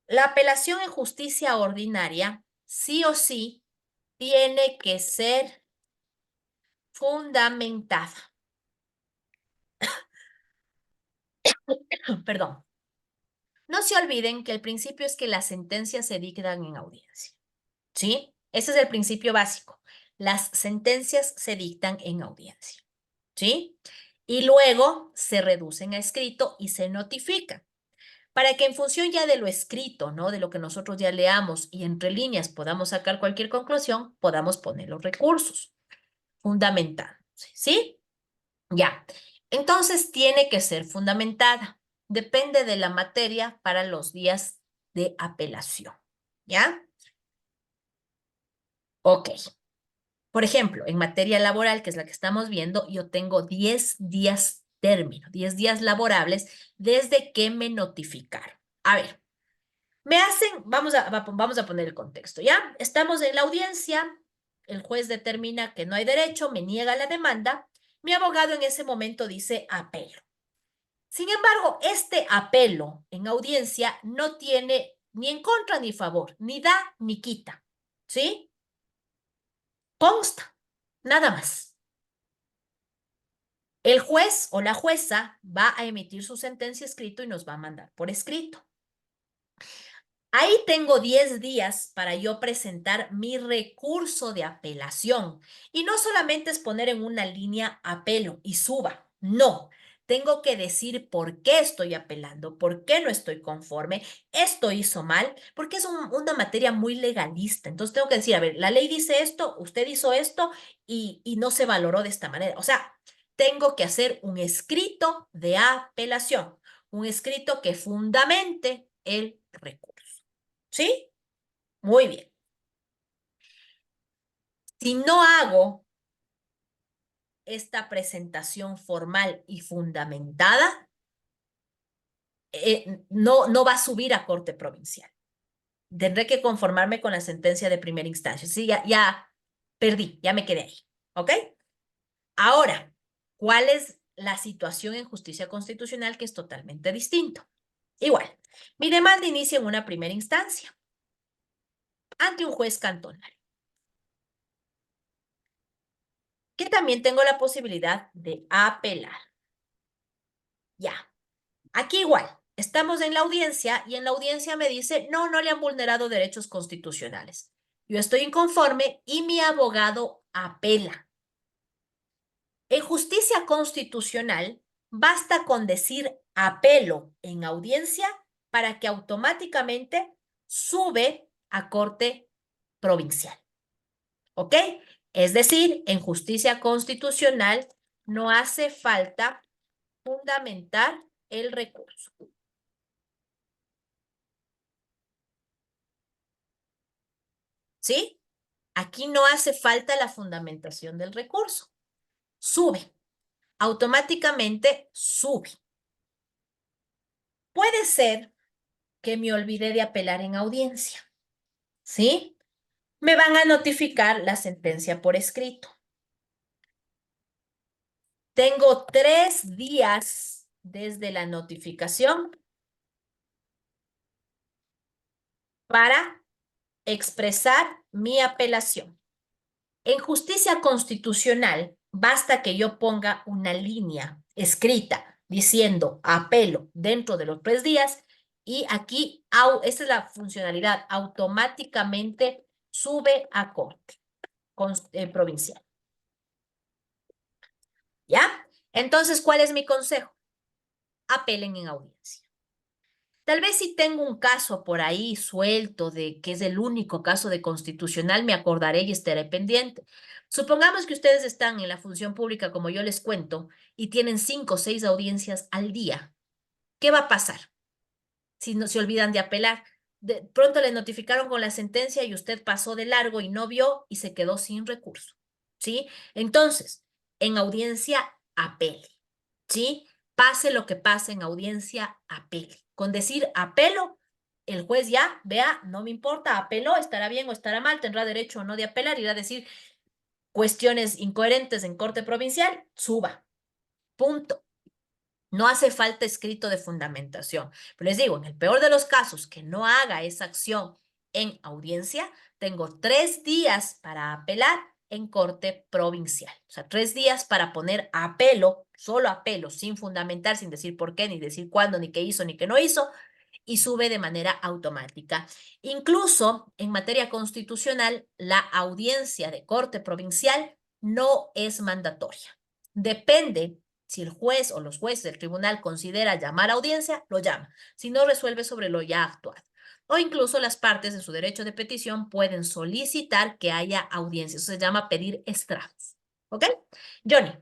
La apelación en justicia ordinaria, sí o sí, tiene que ser fundamentada. Perdón. No se olviden que el principio es que las sentencias se dictan en audiencia. ¿Sí? Ese es el principio básico. Las sentencias se dictan en audiencia. ¿Sí? Y luego se reducen a escrito y se notifican. Para que en función ya de lo escrito, ¿no? De lo que nosotros ya leamos y entre líneas podamos sacar cualquier conclusión, podamos poner los recursos fundamentándose. ¿Sí? Ya. Entonces tiene que ser fundamentada. Depende de la materia para los días de apelación. ¿Ya? Ok. Por ejemplo, en materia laboral, que es la que estamos viendo, yo tengo 10 días término, 10 días laborables desde que me notificaron. A ver, vamos a poner el contexto, ¿ya? Estamos en la audiencia, el juez determina que no hay derecho, me niega la demanda, mi abogado en ese momento dice apelo. Sin embargo, este apelo en audiencia no tiene ni en contra ni favor, ni da ni quita, ¿sí? Consta, nada más. El juez o la jueza va a emitir su sentencia escrito y nos va a mandar por escrito. Ahí tengo 10 días para yo presentar mi recurso de apelación. Y no solamente es poner en una línea apelo y suba. No, tengo que decir por qué estoy apelando, por qué no estoy conforme, esto hizo mal, porque es una materia muy legalista. Entonces tengo que decir, a ver, la ley dice esto, usted hizo esto y no se valoró de esta manera. O sea, tengo que hacer un escrito de apelación, un escrito que fundamente el recurso. ¿Sí? Muy bien. Si no hago esta presentación formal y fundamentada, no va a subir a corte provincial. Tendré que conformarme con la sentencia de primera instancia. Sí, ya perdí, ya me quedé ahí. ¿Ok? Ahora, ¿cuál es la situación en justicia constitucional que es totalmente distinto? Igual, mi demanda inicia en una primera instancia ante un juez cantonal, que también tengo la posibilidad de apelar. Ya. Aquí igual, estamos en la audiencia y en la audiencia me dice, no le han vulnerado derechos constitucionales. Yo estoy inconforme y mi abogado apela. En justicia constitucional, basta con decir apelo en audiencia para que automáticamente sube a corte provincial. ¿Ok? Es decir, en justicia constitucional no hace falta fundamentar el recurso. ¿Sí? Aquí no hace falta la fundamentación del recurso. Sube. Automáticamente sube. Puede ser que me olvide de apelar en audiencia. ¿Sí? Me van a notificar la sentencia por escrito. Tengo 3 días desde la notificación para expresar mi apelación. En justicia constitucional, basta que yo ponga una línea escrita diciendo apelo dentro de los 3 días y aquí, esta es la funcionalidad, automáticamente sube a corte provincial. ¿Ya? Entonces, ¿cuál es mi consejo? Apelen en audiencia. Tal vez si tengo un caso por ahí suelto de que es el único caso de constitucional, me acordaré y estaré pendiente. Supongamos que ustedes están en la función pública, como yo les cuento, y tienen 5 o 6 audiencias al día. ¿Qué va a pasar si no se olvidan de apelar? De pronto le notificaron con la sentencia y usted pasó de largo y no vio y se quedó sin recurso. ¿Sí? Entonces, en audiencia, apele. ¿Sí? Pase lo que pase en audiencia, apele. Con decir apelo, el juez ya, vea, no me importa, apeló, estará bien o estará mal, tendrá derecho o no de apelar, irá a decir cuestiones incoherentes en corte provincial, suba. Punto. No hace falta escrito de fundamentación. Pero les digo, en el peor de los casos, que no haga esa acción en audiencia, tengo 3 días para apelar en corte provincial. O sea, 3 días para poner apelo, solo apelo, sin fundamentar, sin decir por qué, ni decir cuándo, ni qué hizo, ni qué no hizo, y sube de manera automática. Incluso en materia constitucional, la audiencia de corte provincial no es mandatoria. Depende si el juez o los jueces del tribunal considera llamar a audiencia, lo llama. Si no, resuelve sobre lo ya actuado. O incluso las partes en su derecho de petición pueden solicitar que haya audiencia. Eso se llama pedir estrados. ¿Ok? Johnny.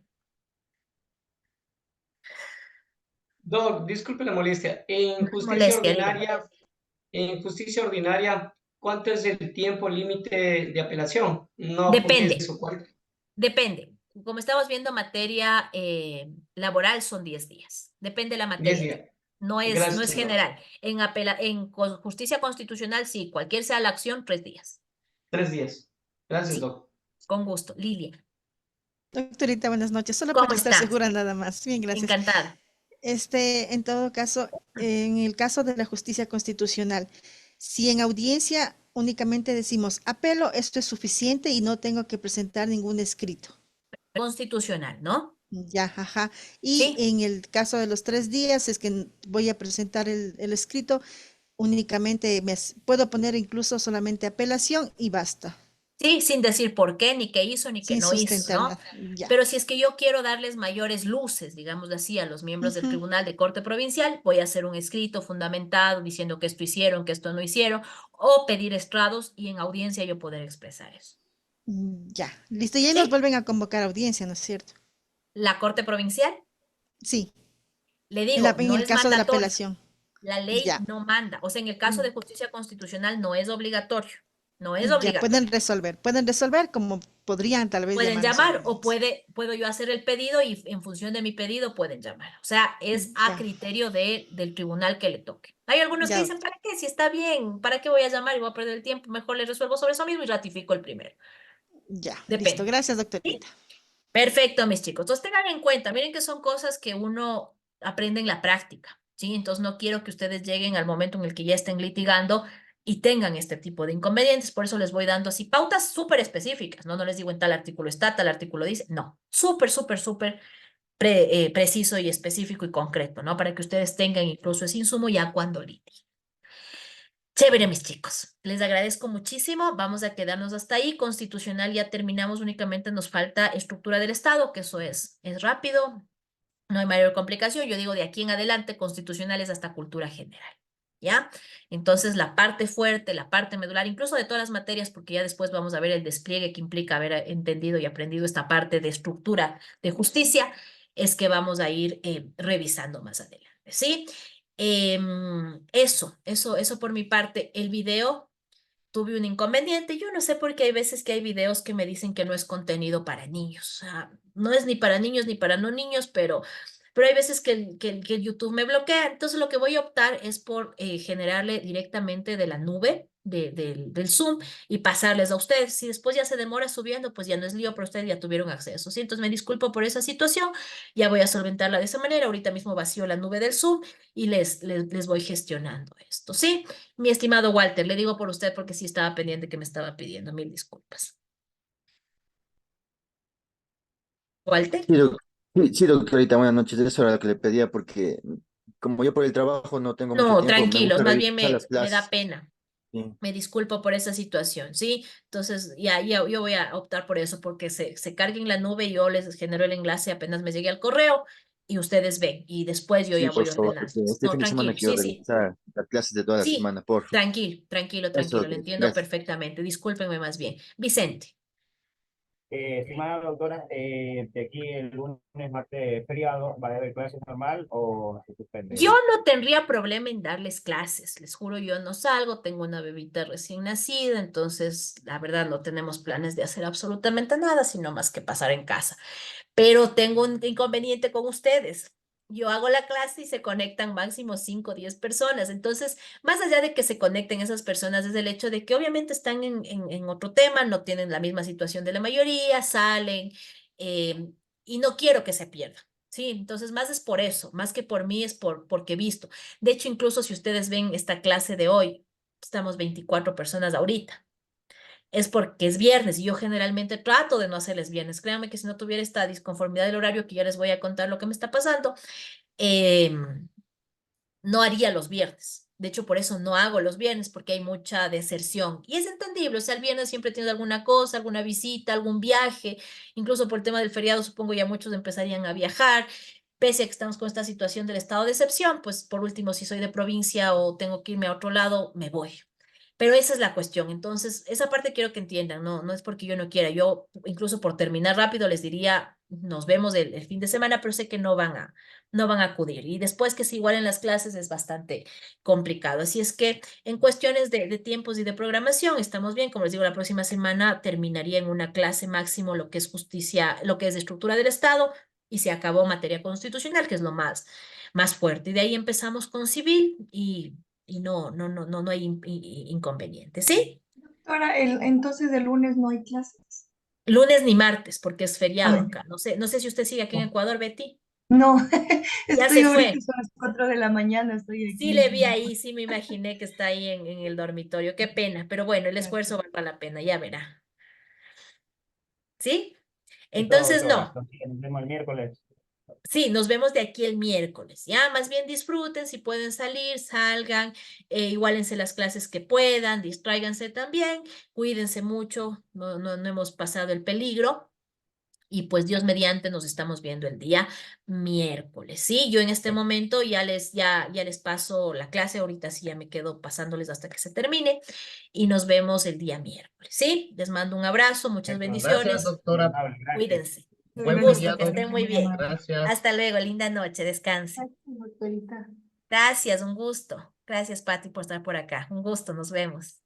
Doc, disculpe la molestia. Molestia, dígame. En justicia ordinaria, ¿cuánto es el tiempo límite de apelación? No, porque Depende. eso cuenta. Depende. Como estamos viendo, materia laboral son 10 días. Depende de la 10 materia. días. No es Gracias, Doc. general. En justicia constitucional, sí, cualquier sea la acción, 3 días. 3 días. Gracias, Sí, Doc. con gusto. Lilia, Doctorita, buenas noches. Solo ¿cómo para estar está? segura nada más. Bien, gracias. Encantada. En todo caso, en el caso de la justicia constitucional, si en audiencia únicamente decimos apelo, esto es suficiente y no tengo que presentar ningún escrito. Constitucional, ¿no? Ya, ajá. Y Sí. en el caso de los 3 días, es que voy a presentar el escrito, únicamente puedo poner incluso solamente apelación y basta, Sí, sin decir por qué, ni qué hizo, ni qué sin no hizo, sustentar ¿no? nada. Ya. Pero si es que yo quiero darles mayores luces, digamos así, a los miembros del Ujú. Tribunal de Corte Provincial, voy a hacer un escrito fundamentado diciendo que esto hicieron, que esto no hicieron, o pedir estrados y en audiencia yo poder expresar eso. Ya, listo. Y ahí nos ¿Sí? vuelven a convocar a audiencia, ¿no es cierto? La Corte Provincial, Sí, le en digo, en no el es caso de la mandatorio. apelación. La ley Ya, no manda. O sea, en el caso de justicia constitucional no es obligatorio. No es ya obligatorio. pueden resolver como podrían tal vez Pueden llamarnos a llamar o audiencia. puedo yo hacer el pedido y en función de mi pedido pueden llamar. O sea, es a Ya, criterio del tribunal que le toque. Hay algunos que ya, dicen, ¿para qué? Si está bien, ¿para qué voy a llamar y voy a perder el tiempo? Mejor le resuelvo sobre eso mismo y ratifico el primero. ya, listo. Depende. Gracias, ¿Sí? doctorita. Perfecto, mis chicos. Entonces tengan en cuenta, miren que son cosas que uno aprende en la práctica, ¿sí? Entonces no quiero que ustedes lleguen al momento en el que ya estén litigando y tengan este tipo de inconvenientes. Por eso les voy dando así pautas súper específicas, ¿no? No les digo en tal artículo está, tal artículo dice. No, súper, súper, súper preciso y específico y concreto, ¿no? Para que ustedes tengan incluso ese insumo ya cuando litiguen. Chévere, mis chicos. Les agradezco muchísimo. Vamos a quedarnos hasta ahí. Constitucional ya terminamos. Únicamente nos falta estructura del Estado, que eso es rápido. No hay mayor complicación. Yo digo de aquí en adelante, constitucional es hasta cultura general. ¿Ya? Entonces, la parte fuerte, la parte medular, incluso de todas las materias, porque ya después vamos a ver el despliegue que implica haber entendido y aprendido esta parte de estructura de justicia, es que vamos a ir revisando más adelante. ¿Sí? Eso por mi parte. El video, tuve un inconveniente. Yo no sé por qué hay veces que hay videos que me dicen que no es contenido para niños. O sea, no es ni para niños ni para no niños, pero hay veces que YouTube me bloquea. Entonces lo que voy a optar es por generarle directamente de la nube del Zoom y pasarles a ustedes. Si después ya se demora subiendo, pues ya no es lío, pero ustedes ya tuvieron acceso. ¿Sí? Entonces me disculpo por esa situación. Ya voy a solventarla de esa manera. Ahorita mismo vacío la nube del Zoom y les voy gestionando esto. ¿Sí? Mi estimado Walter, le digo por usted porque sí estaba pendiente que me estaba pidiendo. Mil disculpas. Walter. Sí, doctorita, buenas noches. Eso era lo que le pedía porque como yo por el trabajo no tengo mucho No, tiempo, me tranquilos, gusta más bien revisar las me da clases. pena. Sí, Me disculpo por esa situación, ¿sí? Entonces, ya yo voy a optar por eso, porque se cargue en la nube y yo les genero el enlace apenas me llegue al correo y ustedes ven, y después yo sí, ya por voy favor, porque ordenándoles. este No, fin de semana tranquilo, quiero sí, sí, revisar las clases de toda la sí, semana, por favor. Eso, tranquilo, lo doctorita. entiendo Gracias. perfectamente. Discúlpenme más bien. Vicente. Estimada doctora, de aquí el lunes, martes, feriado, ¿va a haber clases normal o se Yo suspende? no tendría problema en darles clases, les juro, yo no salgo, tengo una bebita recién nacida, entonces la verdad no tenemos planes de hacer absolutamente nada, sino más que pasar en casa. Pero tengo un inconveniente con ustedes. Yo hago la clase y se conectan máximo 5 o 10 personas. Entonces, más allá de que se conecten esas personas, es el hecho de que obviamente están en otro tema, no tienen la misma situación de la mayoría, salen, eh, y no quiero que se pierdan. Sí, entonces más es por eso, más que por mí es porque he visto. De hecho, incluso si ustedes ven esta clase de hoy, estamos 24 personas ahorita, es porque es viernes y yo generalmente trato de no hacerles viernes. Créanme que si no tuviera esta disconformidad del horario, que ya les voy a contar lo que me está pasando, eh, no haría los viernes. De hecho, por eso no hago los viernes, porque hay mucha deserción. Y es entendible, o sea, el viernes siempre tienes alguna cosa, alguna visita, algún viaje, incluso por el tema del feriado, supongo ya muchos empezarían a viajar. Pese a que estamos con esta situación del estado de excepción, pues por último, si soy de provincia o tengo que irme a otro lado, me voy. Pero esa es la cuestión. Entonces, esa parte quiero que entiendan, no es porque yo no quiera. Yo, incluso por terminar rápido, les diría, nos vemos el fin de semana, pero sé que no van a acudir. Y después que se igualen las clases es bastante complicado. Así es que en cuestiones de tiempos y de programación, estamos bien. Como les digo, la próxima semana terminaría en una clase máximo lo que es justicia, lo que es de estructura del Estado, y se acabó materia constitucional, que es lo más fuerte. Y de ahí empezamos con civil y no hay inconveniente, ¿sí? Doctora, entonces el lunes no hay clases. Lunes ni martes, porque es feriado Ay, acá. No sé si usted sigue aquí en Ecuador, Betty. no, Ya estoy se ahorita, fue. son las 4 de la mañana, estoy Sí aquí. le vi ahí, sí me imaginé que está ahí en el dormitorio. Qué pena, pero bueno, el esfuerzo vale la pena, ya verá. ¿Sí? Listo, Entonces, doctora. no. Entonces, nos vemos el miércoles. Sí, nos vemos de aquí el miércoles, ¿ya? Más bien disfruten, si pueden salir, salgan, igualense las clases que puedan, distráiganse también, cuídense mucho, no hemos pasado el peligro. Y pues Dios mediante nos estamos viendo el día miércoles, ¿sí? Yo en este momento ya les paso la clase, ahorita sí ya me quedo pasándoles hasta que se termine y nos vemos el día miércoles, ¿sí? Les mando un abrazo, muchas Perfecto, Gracias, bendiciones, muy doctora. amable, gracias. cuídense. Un Buen Gracias, gusto, que feriado. doctora, estén muy muy bien. amable. Gracias. Hasta luego, linda noche, descanse. Gracias, doctorita. Gracias, un gusto. Gracias, Pati, por estar por acá. Un gusto, nos vemos.